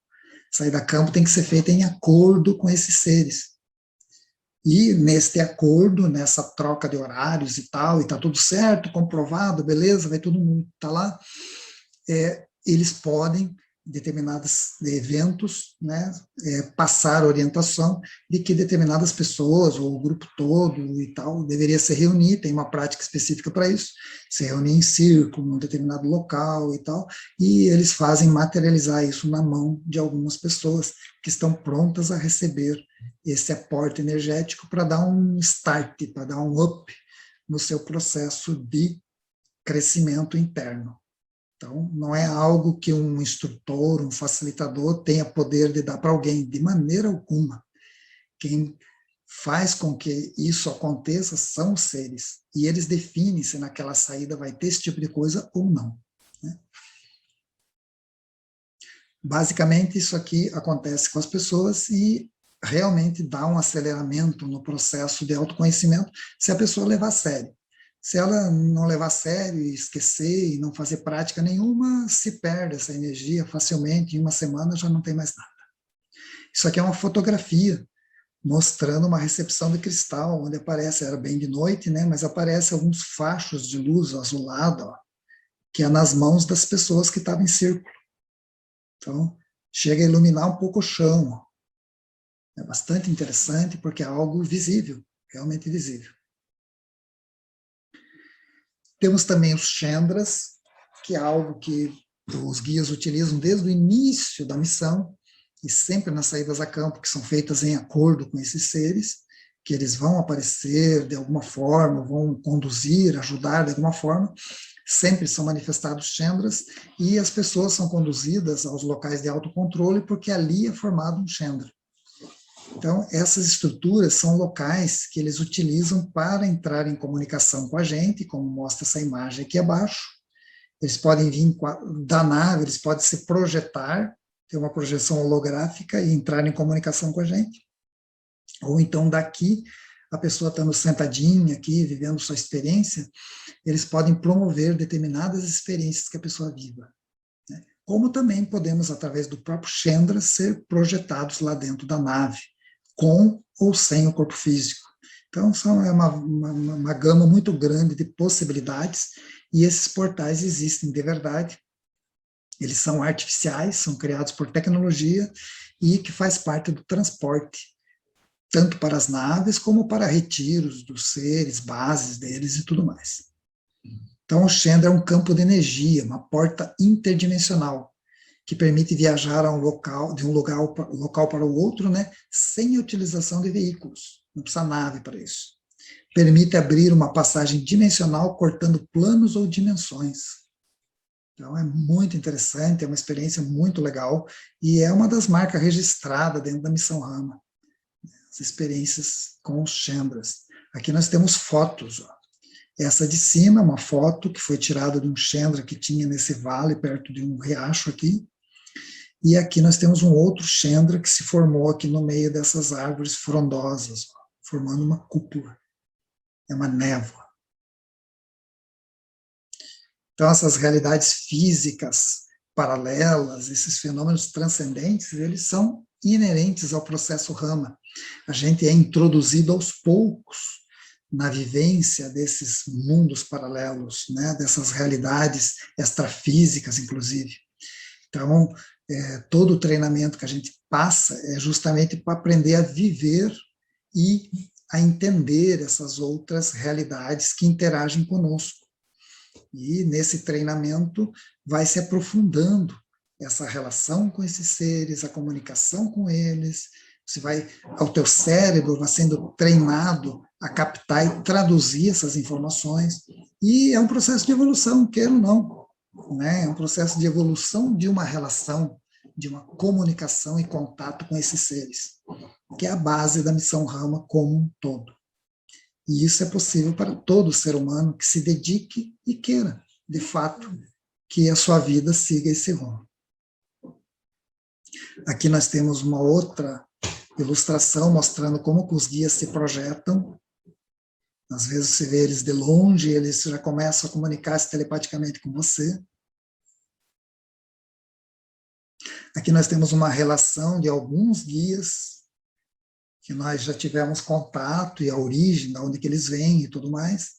S1: Saída a campo tem que ser feita em acordo com esses seres. E neste acordo, nessa troca de horários e tal, e está tudo certo, comprovado, beleza, vai todo mundo estar lá, eles podem, em determinados eventos, né, passar orientação de que determinadas pessoas, ou o grupo todo e tal, deveria se reunir, tem uma prática específica para isso, se reunir em círculo, num determinado local e tal, e eles fazem materializar isso na mão de algumas pessoas que estão prontas a receber esse aporte energético para dar um start, para dar um up no seu processo de crescimento interno. Então, não é algo que um instrutor, um facilitador tenha poder de dar para alguém, de maneira alguma. Quem faz com que isso aconteça são os seres, e eles definem se naquela saída vai ter esse tipo de coisa ou não. Né? Basicamente, isso aqui acontece com as pessoas e realmente dá um aceleramento no processo de autoconhecimento se a pessoa levar a sério. Se ela não levar a sério e esquecer e não fazer prática nenhuma, se perde essa energia facilmente, em uma semana já não tem mais nada. Isso aqui é uma fotografia mostrando uma recepção de cristal, onde aparece, era bem de noite, né, mas aparece alguns fachos de luz azulada, ó, que é nas mãos das pessoas que estavam em círculo. Então, chega a iluminar um pouco o chão. Ó. É bastante interessante, porque é algo visível, realmente visível. Temos também os Chandras, que é algo que os guias utilizam desde o início da missão, e sempre nas saídas a campo, que são feitas em acordo com esses seres, que eles vão aparecer de alguma forma, vão conduzir, ajudar de alguma forma, sempre são manifestados Chandras, e as pessoas são conduzidas aos locais de autocontrole, porque ali é formado um Chandra. Então, essas estruturas são locais que eles utilizam para entrar em comunicação com a gente, como mostra essa imagem aqui abaixo. Eles podem vir da nave, eles podem se projetar, ter uma projeção holográfica e entrar em comunicação com a gente. Ou então daqui, a pessoa estando sentadinha aqui, vivendo sua experiência, eles podem promover determinadas experiências que a pessoa viva. Né? Como também podemos, através do próprio Chandra, ser projetados lá dentro da nave, com ou sem o corpo físico. Então, é uma gama muito grande de possibilidades, e esses portais existem de verdade. Eles são artificiais, são criados por tecnologia, e que faz parte do transporte, tanto para as naves, como para retiros dos seres, bases deles e tudo mais. Então, o Chandra é um campo de energia, uma porta interdimensional, que permite viajar a um local, de um local para o outro, né, sem a utilização de veículos. Não precisa nave para isso. Permite abrir uma passagem dimensional cortando planos ou dimensões. Então, é muito interessante, é uma experiência muito legal, e é uma das marcas registradas dentro da Missão Rama, as experiências com os Chandras. Aqui nós temos fotos. Ó. Essa de cima é uma foto que foi tirada de um Chandra que tinha nesse vale, perto de um riacho aqui. E aqui nós temos um outro Chandra que se formou aqui no meio dessas árvores frondosas, ó, formando uma cúpula. É uma névoa. Então, essas realidades físicas paralelas, esses fenômenos transcendentes, eles são inerentes ao processo Rama. A gente é introduzido aos poucos na vivência desses mundos paralelos, né, dessas realidades extrafísicas, inclusive. Então, todo o treinamento que a gente passa é justamente para aprender a viver e a entender essas outras realidades que interagem conosco. E nesse treinamento vai se aprofundando essa relação com esses seres, a comunicação com eles, o teu cérebro vai sendo treinado a captar e traduzir essas informações, e é um processo de evolução, queira ou não, né? É um processo de evolução de uma relação, de uma comunicação e contato com esses seres, que é a base da missão Rama como um todo. E isso é possível para todo ser humano que se dedique e queira, de fato, que a sua vida siga esse rumo. Aqui nós temos uma outra ilustração mostrando como que os guias se projetam. Às vezes você vê eles de longe, eles já começam a comunicar-se telepaticamente com você. Aqui nós temos uma relação de alguns guias que nós já tivemos contato, e a origem, de onde que eles vêm e tudo mais.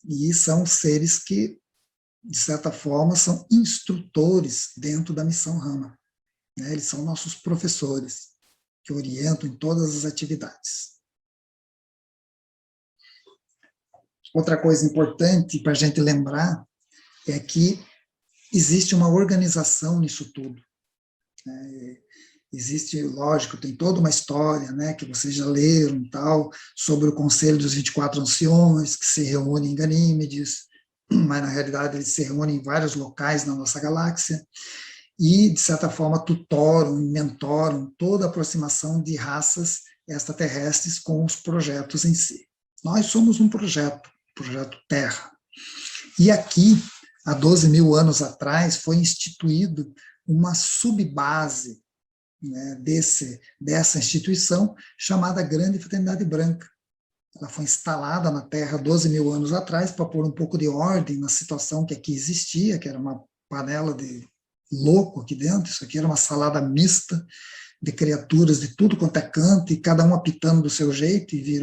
S1: E são seres que, de certa forma, são instrutores dentro da missão Rama. Né? Eles são nossos professores, que orientam em todas as atividades. Outra coisa importante para a gente lembrar é que existe uma organização nisso tudo. Existe, lógico, tem toda uma história, né, que vocês já leram e tal, sobre o Conselho dos 24 Anciões, que se reúne em Ganímedes, mas na realidade eles se reúnem em vários locais na nossa galáxia, e, de certa forma, tutoram e mentoram toda a aproximação de raças extraterrestres com os projetos em si. Nós somos um projeto Terra. E aqui, há 12 mil anos atrás, foi instituído uma subbase, né, dessa instituição chamada Grande Fraternidade Branca. Ela foi instalada na Terra 12 mil anos atrás para pôr um pouco de ordem na situação que aqui existia, que era uma panela de louco aqui dentro. Isso aqui era uma salada mista de criaturas de tudo quanto é canto, e cada um apitando do seu jeito, e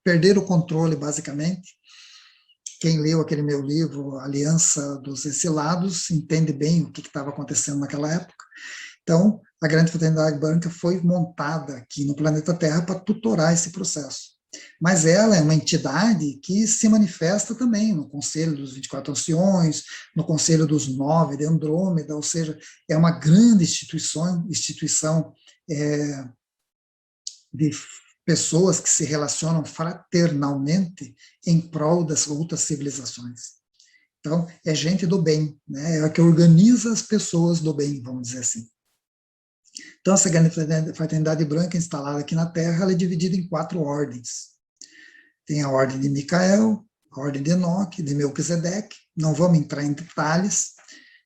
S1: perder o controle, basicamente. Quem leu aquele meu livro, Aliança dos Exilados, entende bem o que estava acontecendo naquela época. Então, a Grande Fraternidade Branca foi montada aqui no planeta Terra para tutorar esse processo. Mas ela é uma entidade que se manifesta também no Conselho dos 24 Anciões, no Conselho dos 9 de Andrômeda, ou seja, é uma grande instituição de pessoas que se relacionam fraternalmente em prol das outras civilizações. Então, é gente do bem, né? É a que organiza as pessoas do bem, vamos dizer assim. Então, essa Grande Fraternidade Branca instalada aqui na Terra, ela é dividida em 4 ordens. Tem a ordem de Micael, a ordem de Enoque, de Melquisedeque. Não vamos entrar em detalhes.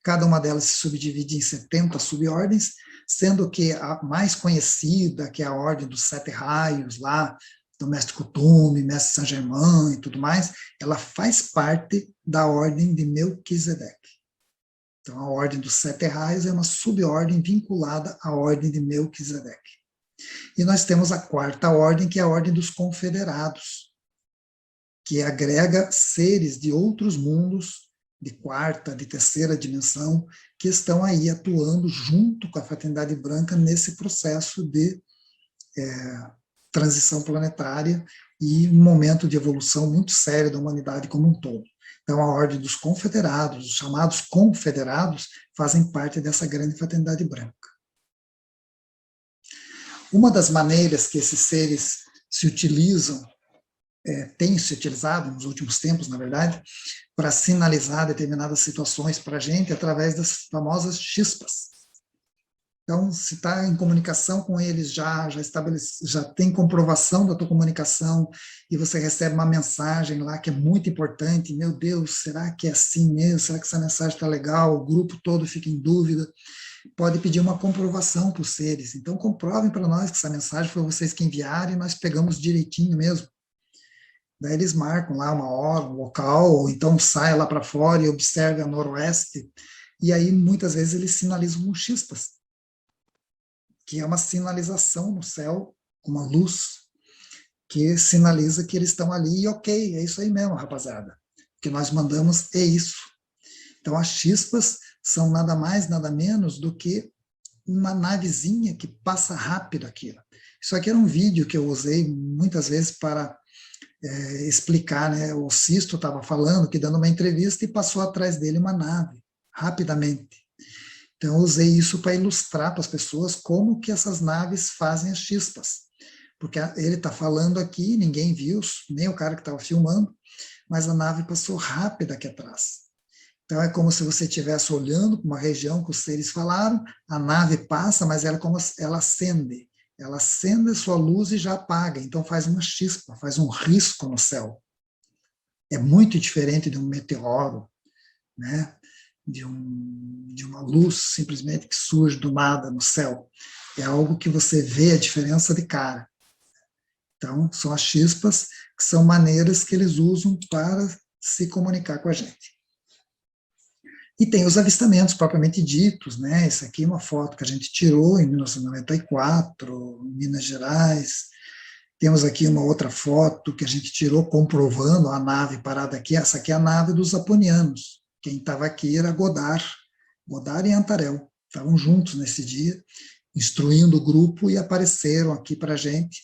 S1: Cada uma delas se subdivide em 70 subordens, sendo que a mais conhecida, que é a ordem dos 7 raios, lá, do Mestre Kutume, Mestre Saint-Germain e tudo mais, ela faz parte da ordem de Melquisedeque. Então, a ordem dos 7 raios é uma subordem vinculada à ordem de Melquisedeque. E nós temos a 4ª ordem, que é a ordem dos confederados, que agrega seres de outros mundos, de 4ª, de 3ª dimensão, que estão aí atuando junto com a Fraternidade Branca nesse processo de transição planetária e um momento de evolução muito sério da humanidade como um todo. Então, a ordem dos confederados, os chamados confederados, fazem parte dessa Grande Fraternidade Branca. Uma das maneiras que esses seres se utilizam, têm se utilizado nos últimos tempos, na verdade, para sinalizar determinadas situações para a gente, através das famosas chispas. Então, se está em comunicação com eles já tem comprovação da tua comunicação, e você recebe uma mensagem lá que é muito importante, meu Deus, será que é assim mesmo? Será que essa mensagem está legal? O grupo todo fica em dúvida. Pode pedir uma comprovação para os seres. Então, comprovem para nós que essa mensagem foi vocês que enviaram e nós pegamos direitinho mesmo. Daí eles marcam lá uma hora, um local, ou então sai lá para fora e observa a noroeste, e aí muitas vezes eles sinalizam com chispas, que é uma sinalização no céu, uma luz, que sinaliza que eles estão ali, e ok, é isso aí mesmo, rapaziada. O que nós mandamos é isso. Então, as chispas são nada mais, nada menos do que uma navezinha que passa rápido aqui. Isso aqui era um vídeo que eu usei muitas vezes para explicar, né? O Sisto estava falando, que dando uma entrevista, e passou atrás dele uma nave, rapidamente. Então, eu usei isso para ilustrar para as pessoas como que essas naves fazem as chispas. Porque ele está falando aqui, ninguém viu, nem o cara que estava filmando, mas a nave passou rápida aqui atrás. Então, é como se você estivesse olhando para uma região que os seres falaram, a nave passa, mas ela, ela acende. Ela acende a sua luz e já apaga. Então, faz uma chispa, faz um risco no céu. É muito diferente de um meteoro, né? de uma luz simplesmente que surge do nada no céu. É algo que você vê a diferença de cara. Então, são as chispas, que são maneiras que eles usam para se comunicar com a gente. E tem os avistamentos propriamente ditos, né? Essa aqui é uma foto que a gente tirou em 1994, em Minas Gerais. Temos aqui uma outra foto que a gente tirou comprovando a nave parada aqui. Essa aqui é a nave dos aponianos. Quem estava aqui era Godard e Antarel. Estavam juntos nesse dia, instruindo o grupo, e apareceram aqui para a gente,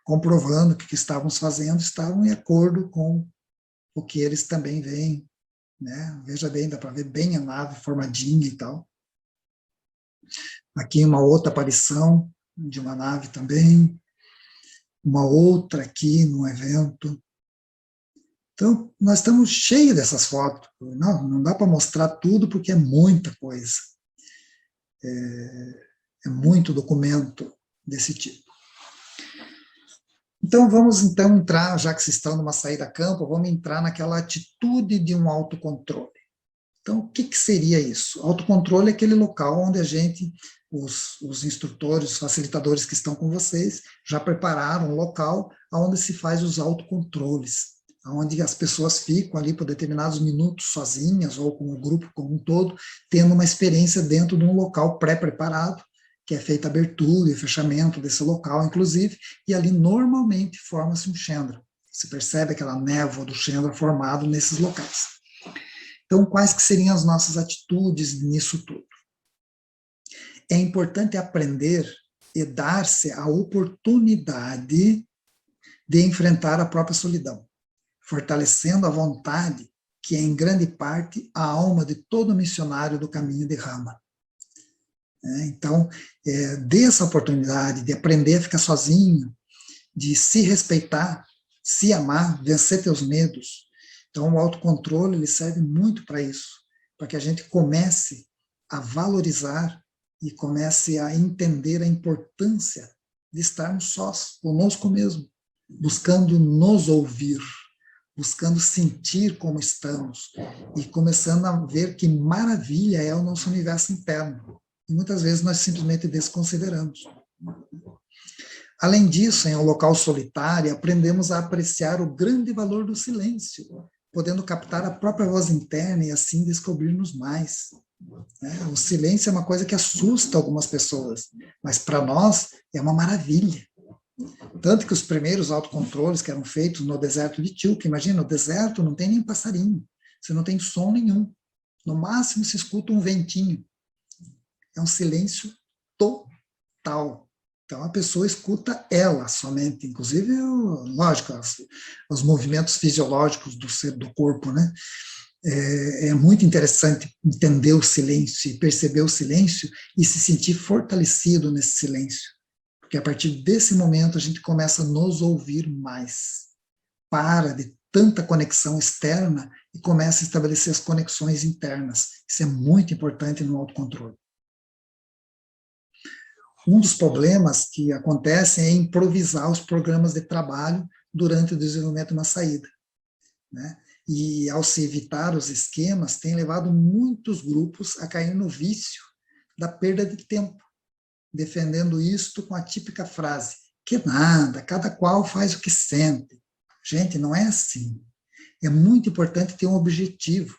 S1: comprovando que o que estávamos fazendo estavam em acordo com o que eles também veem. Né? Veja bem, dá para ver bem a nave formadinha e tal. Aqui uma outra aparição de uma nave também. Uma outra aqui num evento. Então, nós estamos cheios dessas fotos. Não dá para mostrar tudo, porque é muita coisa. É muito documento desse tipo. Então, vamos então entrar, já que vocês estão numa saída a campo, vamos entrar naquela atitude de um autocontrole. Então, o que seria isso? Autocontrole é aquele local onde a gente, os instrutores, os facilitadores que estão com vocês, já prepararam um local onde se faz os autocontroles, onde as pessoas ficam ali por determinados minutos sozinhas ou com o grupo como um todo, tendo uma experiência dentro de um local pré-preparado, que é feita a abertura e fechamento desse local, inclusive, e ali normalmente forma-se um Chandra. Se percebe aquela névoa do Chandra formado nesses locais. Então, quais que seriam as nossas atitudes nisso tudo? É importante aprender e dar-se a oportunidade de enfrentar a própria solidão, fortalecendo a vontade, que é em grande parte a alma de todo missionário do caminho de Rama. Então, dê essa oportunidade de aprender a ficar sozinho, de se respeitar, se amar, vencer teus medos. Então, o autocontrole ele serve muito para isso, para que a gente comece a valorizar e comece a entender a importância de estarmos sós, conosco mesmo, buscando nos ouvir, buscando sentir como estamos e começando a ver que maravilha é o nosso universo interno. E muitas vezes nós simplesmente desconsideramos. Além disso, em um local solitário, aprendemos a apreciar o grande valor do silêncio, podendo captar a própria voz interna e assim descobrir-nos mais. O silêncio é uma coisa que assusta algumas pessoas, mas para nós é uma maravilha. Tanto que os primeiros autocontroles que eram feitos no deserto de Tilca, imagina, no deserto não tem nem passarinho, você não tem som nenhum, no máximo se escuta um ventinho. É um silêncio total. Então a pessoa escuta ela somente, inclusive, lógico, os movimentos fisiológicos do corpo, né? É muito interessante entender o silêncio e perceber o silêncio e se sentir fortalecido nesse silêncio. Porque a partir desse momento a gente começa a nos ouvir mais. Para de tanta conexão externa e começa a estabelecer as conexões internas. Isso é muito importante no autocontrole. Um dos problemas que acontecem é improvisar os programas de trabalho durante o desenvolvimento de uma saída, né? E ao se evitar os esquemas, tem levado muitos grupos a cair no vício da perda de tempo, defendendo isto com a típica frase, que nada, cada qual faz o que sente. Gente, não é assim. É muito importante ter um objetivo.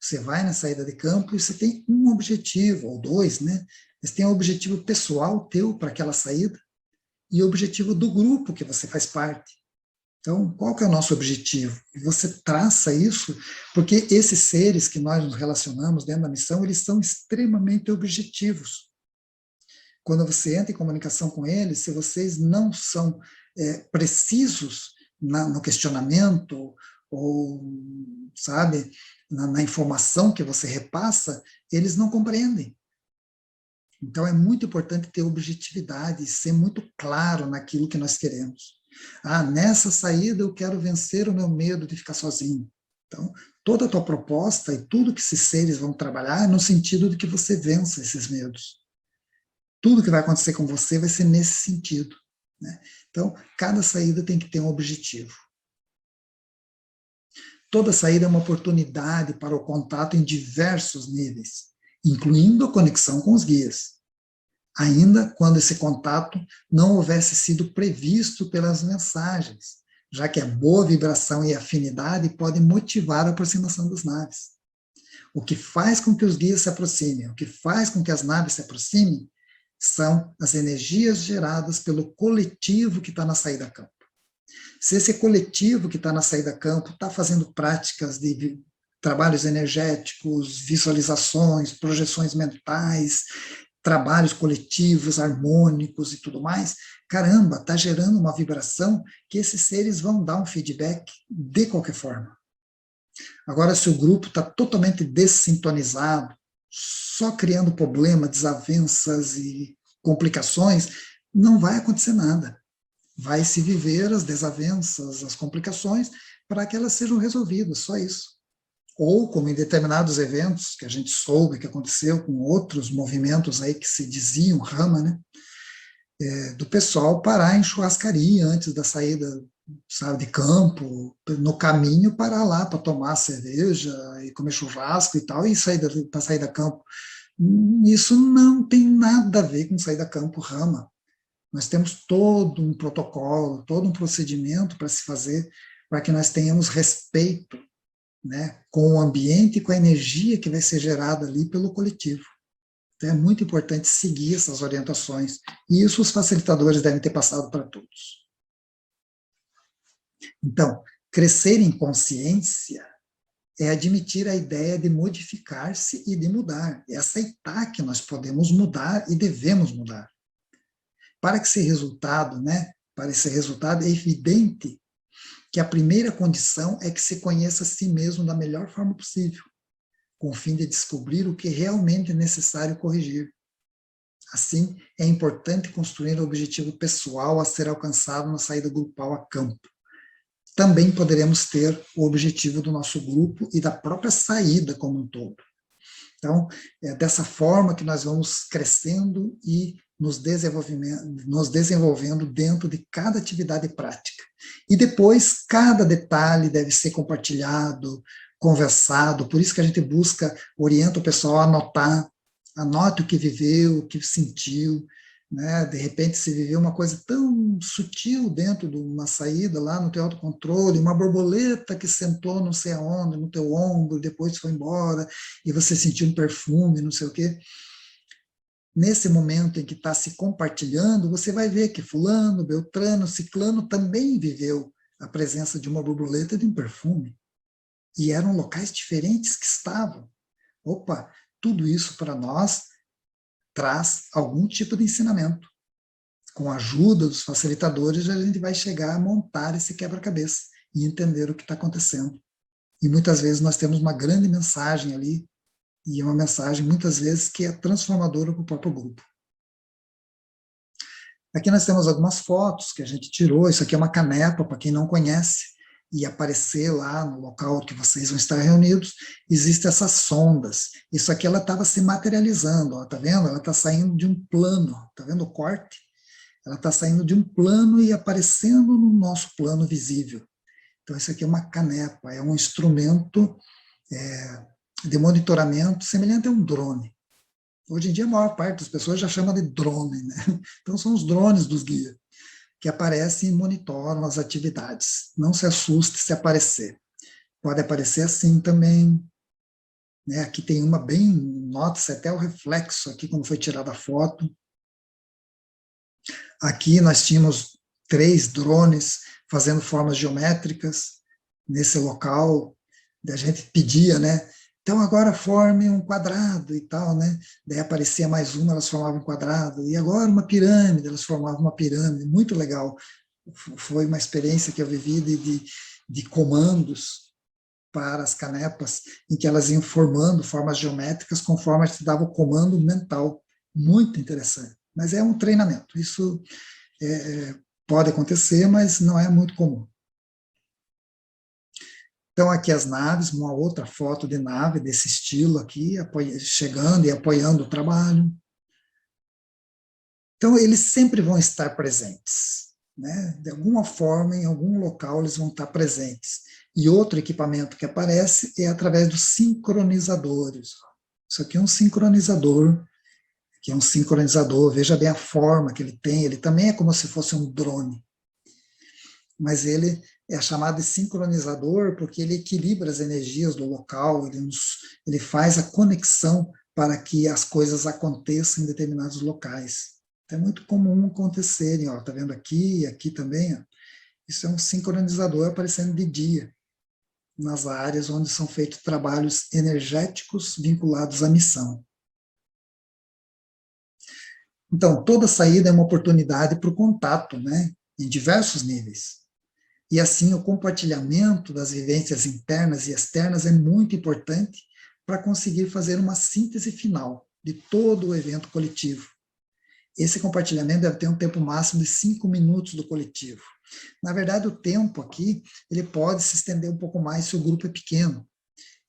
S1: Você vai na saída de campo e você tem um objetivo, ou dois, né? Você tem um objetivo pessoal teu para aquela saída e o objetivo do grupo que você faz parte. Então, qual que é o nosso objetivo? E você traça isso, porque esses seres que nós nos relacionamos dentro da missão, eles são extremamente objetivos. Quando você entra em comunicação com eles, se vocês não são precisos no questionamento, ou, sabe, na informação que você repassa, eles não compreendem. Então, é muito importante ter objetividade, ser muito claro naquilo que nós queremos. Nessa saída eu quero vencer o meu medo de ficar sozinho. Então, toda a tua proposta e tudo que esses seres vão trabalhar é no sentido de que você vença esses medos. Tudo que vai acontecer com você vai ser nesse sentido, né? Então, cada saída tem que ter um objetivo. Toda saída é uma oportunidade para o contato em diversos níveis, incluindo a conexão com os guias, ainda quando esse contato não houvesse sido previsto pelas mensagens, já que a boa vibração e afinidade podem motivar a aproximação das naves. O que faz com que os guias se aproximem, o que faz com que as naves se aproximem, são as energias geradas pelo coletivo que está na saída a campo. Se esse coletivo que está na saída a campo está fazendo práticas de trabalhos energéticos, visualizações, projeções mentais, trabalhos coletivos, harmônicos e tudo mais, caramba, está gerando uma vibração que esses seres vão dar um feedback de qualquer forma. Agora, se o grupo está totalmente dessintonizado, só criando problema, desavenças e complicações, não vai acontecer nada. Vai se viver as desavenças, as complicações, para que elas sejam resolvidas, só isso. Ou, como em determinados eventos, que a gente soube que aconteceu com outros movimentos aí que se diziam Rama, né? Do pessoal parar em churrascaria antes da saída, sabe, de campo, no caminho parar lá para tomar cerveja e comer churrasco e tal, e sair para sair da campo. Isso não tem nada a ver com sair da campo Rama. Nós temos todo um protocolo, todo um procedimento para se fazer, para que nós tenhamos respeito, né, com o ambiente e com a energia que vai ser gerada ali pelo coletivo. Então, é muito importante seguir essas orientações, e isso os facilitadores devem ter passado para todos. Então, crescer em consciência é admitir a ideia de modificar-se e de mudar, é aceitar que nós podemos mudar e devemos mudar. Para esse resultado, né, para esse resultado, é evidente que a primeira condição é que se conheça a si mesmo da melhor forma possível, com o fim de descobrir o que realmente é necessário corrigir. Assim, é importante construir um objetivo pessoal a ser alcançado na saída grupal a campo. Também poderemos ter o objetivo do nosso grupo e da própria saída como um todo. Então, é dessa forma que nós vamos crescendo e nos desenvolvendo dentro de cada atividade prática. E depois, cada detalhe deve ser compartilhado, conversado, por isso que a gente orienta o pessoal a anotar, anote o que viveu, o que sentiu, né? De repente se viveu uma coisa tão sutil dentro de uma saída lá no teu autocontrole, uma borboleta que sentou não sei aonde, no teu ombro, depois foi embora, e você sentiu um perfume, não sei o quê. Nesse momento em que está se compartilhando, você vai ver que fulano, beltrano, ciclano também viveu a presença de uma borboleta e de um perfume. E eram locais diferentes que estavam. Opa, tudo isso para nós traz algum tipo de ensinamento. Com a ajuda dos facilitadores, a gente vai chegar a montar esse quebra-cabeça e entender o que está acontecendo. E muitas vezes nós temos uma grande mensagem ali, e é uma mensagem, muitas vezes, que é transformadora para o próprio grupo. Aqui nós temos algumas fotos que a gente tirou, isso aqui é uma canepa, para quem não conhece, e aparecer lá no local que vocês vão estar reunidos, existem essas sondas. Isso aqui ela estava se materializando, ó, tá vendo? Ela está saindo de um plano, tá vendo o corte? Ela está saindo de um plano e aparecendo no nosso plano visível. Então isso aqui é uma canepa, é um instrumento de monitoramento semelhante a um drone. Hoje em dia a maior parte das pessoas já chama de drone, né? Então são os drones dos guias, que aparecem e monitoram as atividades. Não se assuste se aparecer. Pode aparecer assim também. Né? Aqui tem uma bem, nota-se até o reflexo aqui, como foi tirada a foto. Aqui nós tínhamos 3 drones fazendo formas geométricas nesse local. A gente pedia, né? Então agora forme um quadrado e tal, né? Daí aparecia mais uma, elas formavam um quadrado. E agora uma pirâmide, elas formavam uma pirâmide. Muito legal. Foi uma experiência que eu vivi de comandos para as canepas, em que elas iam formando formas geométricas conforme a gente dava o comando mental. Muito interessante. Mas é um treinamento. Isso pode acontecer, mas não é muito comum. Então, aqui as naves, uma outra foto de nave desse estilo aqui, chegando e apoiando o trabalho. Então, eles sempre vão estar presentes, né? De alguma forma, em algum local, eles vão estar presentes. E outro equipamento que aparece é através dos sincronizadores. Isso aqui é um sincronizador, veja bem a forma que ele tem, ele também é como se fosse um drone. Mas ele é chamado de sincronizador porque ele equilibra as energias do local, ele faz a conexão para que as coisas aconteçam em determinados locais. Então é muito comum acontecerem, ó, tá vendo aqui e aqui também, ó, isso é um sincronizador aparecendo de dia, nas áreas onde são feitos trabalhos energéticos vinculados à missão. Então, toda saída é uma oportunidade para o contato, né, em diversos níveis. E assim, o compartilhamento das vivências internas e externas é muito importante para conseguir fazer uma síntese final de todo o evento coletivo. Esse compartilhamento deve ter um tempo máximo de 5 minutos do coletivo. Na verdade, o tempo aqui, ele pode se estender um pouco mais se o grupo é pequeno.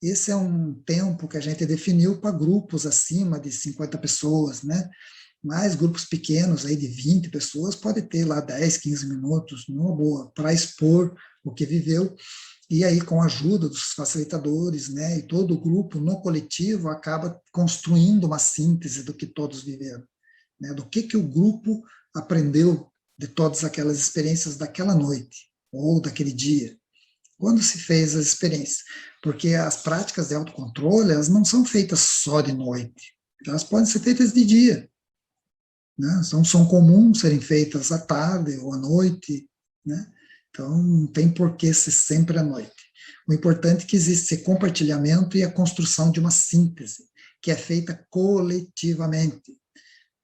S1: Esse é um tempo que a gente definiu para grupos acima de 50 pessoas, né? Mas grupos pequenos, aí de 20 pessoas, pode ter lá 10, 15 minutos, numa boa, para expor o que viveu, e aí com a ajuda dos facilitadores, né, e todo o grupo no coletivo acaba construindo uma síntese do que todos viveram, né, do que o grupo aprendeu de todas aquelas experiências daquela noite, ou daquele dia, quando se fez as experiências. Porque as práticas de autocontrole, elas não são feitas só de noite, elas podem ser feitas de dia, né? Então, são comuns serem feitas à tarde ou à noite, né? Então, não tem por que ser sempre à noite. O importante é que existe esse compartilhamento e a construção de uma síntese, que é feita coletivamente.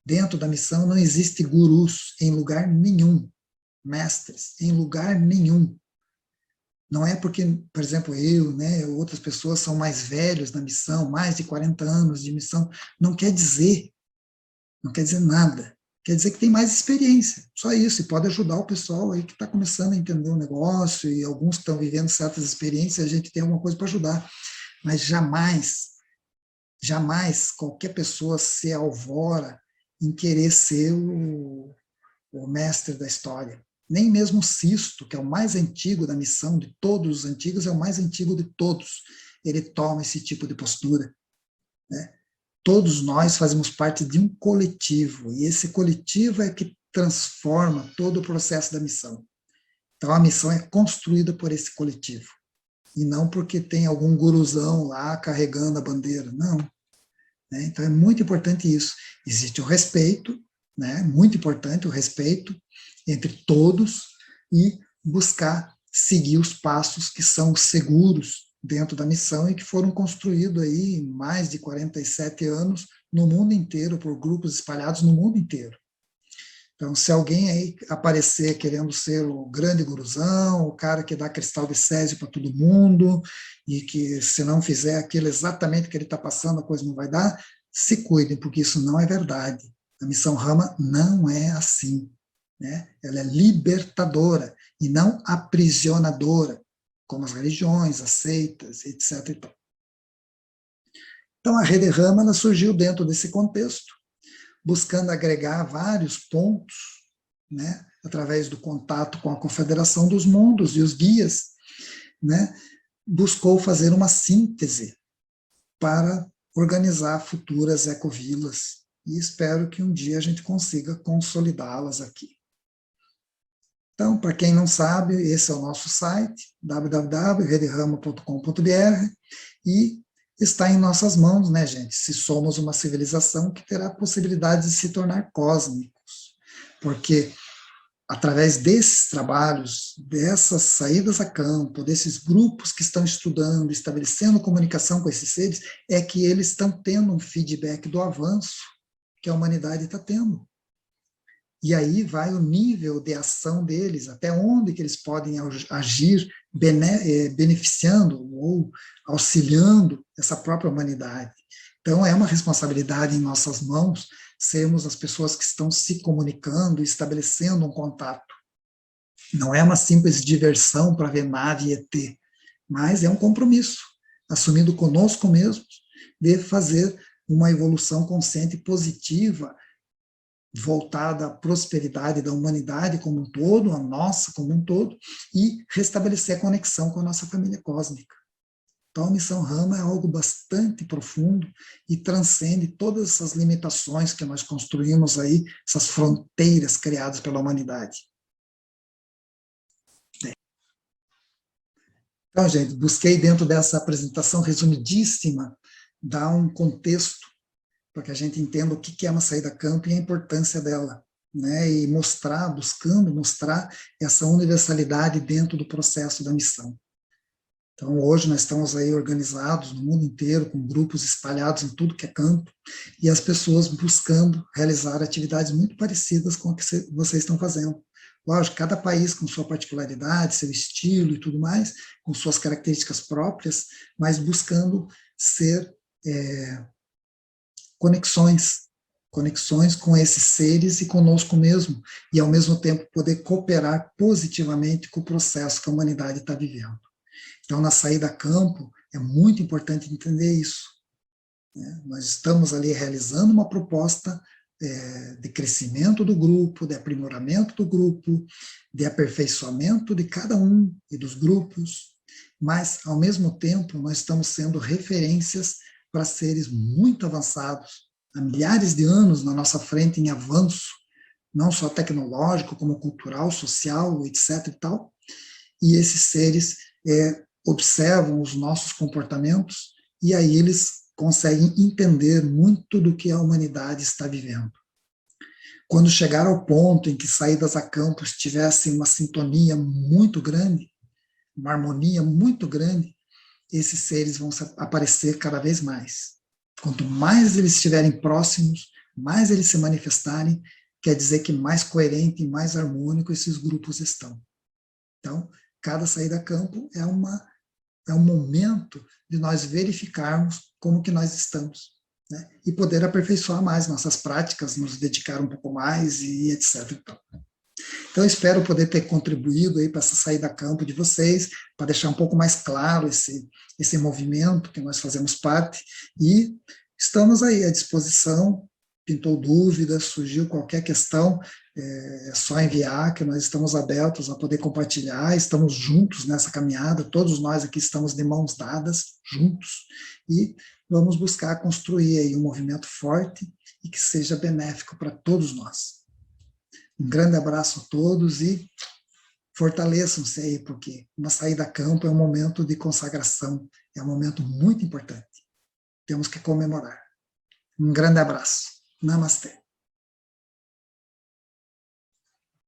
S1: Dentro da missão não existe gurus em lugar nenhum, mestres em lugar nenhum. Não é porque, por exemplo, eu, né, outras pessoas são mais velhos na missão, mais de 40 anos de missão, não quer dizer nada. Quer dizer que tem mais experiência, só isso, e pode ajudar o pessoal aí que está começando a entender o negócio, e alguns que estão vivendo certas experiências, a gente tem alguma coisa para ajudar. Mas jamais, jamais qualquer pessoa se alvora em querer ser o mestre da história. Nem mesmo Sisto, que é o mais antigo da missão, de todos os antigos, é o mais antigo de todos. Ele toma esse tipo de postura, né? Todos nós fazemos parte de um coletivo, e esse coletivo é que transforma todo o processo da missão. Então, a missão é construída por esse coletivo, e não porque tem algum guruzão lá carregando a bandeira, não. Né? Então, é muito importante isso. Existe o respeito, né? Muito importante o respeito entre todos, e buscar seguir os passos que são seguros dentro da missão e que foram construídos aí em mais de 47 anos no mundo inteiro, por grupos espalhados no mundo inteiro. Então, se alguém aí aparecer querendo ser o grande guruzão, o cara que dá cristal de césio para todo mundo, e que se não fizer aquilo exatamente que ele está passando, a coisa não vai dar, se cuidem, porque isso não é verdade. A missão Rama não é assim, né? Ela é libertadora e não aprisionadora, como as religiões, as seitas, etc. Então, a Rede Rama ela surgiu dentro desse contexto, buscando agregar vários pontos, né, através do contato com a Confederação dos Mundos e os guias, né, buscou fazer uma síntese para organizar futuras ecovilas, e espero que um dia a gente consiga consolidá-las aqui. Então, para quem não sabe, esse é o nosso site, www.rederama.com.br, e está em nossas mãos, né, gente? Se somos uma civilização que terá a possibilidade de se tornar cósmicos, porque através desses trabalhos, dessas saídas a campo, desses grupos que estão estudando, estabelecendo comunicação com esses seres, é que eles estão tendo um feedback do avanço que a humanidade está tendo. E aí vai o nível de ação deles, até onde que eles podem agir beneficiando ou auxiliando essa própria humanidade. Então, é uma responsabilidade em nossas mãos sermos as pessoas que estão se comunicando e estabelecendo um contato. Não é uma simples diversão para ver nave ET, mas é um compromisso, assumido conosco mesmos, de fazer uma evolução consciente e positiva, voltada à prosperidade da humanidade como um todo, a nossa como um todo, e restabelecer a conexão com a nossa família cósmica. Então, a missão Rama é algo bastante profundo e transcende todas essas limitações que nós construímos aí, essas fronteiras criadas pela humanidade. Então, gente, busquei dentro dessa apresentação resumidíssima dar um contexto para que a gente entenda o que é uma saída a campo e a importância dela, né? E buscando mostrar essa universalidade dentro do processo da missão. Então, hoje nós estamos aí organizados no mundo inteiro, com grupos espalhados em tudo que é campo, e as pessoas buscando realizar atividades muito parecidas com o que vocês estão fazendo. Lógico, cada país com sua particularidade, seu estilo e tudo mais, com suas características próprias, mas buscando ser conexões com esses seres e conosco mesmo, e ao mesmo tempo poder cooperar positivamente com o processo que a humanidade está vivendo. Então, na saída a campo, é muito importante entender isso, né? Nós estamos ali realizando uma proposta de crescimento do grupo, de aprimoramento do grupo, de aperfeiçoamento de cada um e dos grupos, mas, ao mesmo tempo, nós estamos sendo referências para seres muito avançados, há milhares de anos na nossa frente em avanço, não só tecnológico, como cultural, social, etc. e tal. E esses seres observam os nossos comportamentos e aí eles conseguem entender muito do que a humanidade está vivendo. Quando chegar ao ponto em que saídas a campos tivessem uma sintonia muito grande, uma harmonia muito grande, esses seres vão aparecer cada vez mais. Quanto mais eles estiverem próximos, mais eles se manifestarem, quer dizer que mais coerente e mais harmônico esses grupos estão. Então, cada saída a campo é um momento de nós verificarmos como que nós estamos, né? E poder aperfeiçoar mais nossas práticas, nos dedicar um pouco mais e etc. Então, espero poder ter contribuído aí para essa saída a campo de vocês, para deixar um pouco mais claro esse movimento que nós fazemos parte, e estamos aí à disposição. Pintou dúvidas, surgiu qualquer questão, é só enviar, que nós estamos abertos a poder compartilhar, estamos juntos nessa caminhada, todos nós aqui estamos de mãos dadas, juntos, e vamos buscar construir aí um movimento forte e que seja benéfico para todos nós. Um grande abraço a todos e fortaleçam-se aí, porque uma saída a campo é um momento de consagração, é um momento muito importante. Temos que comemorar. Um grande abraço. Namastê.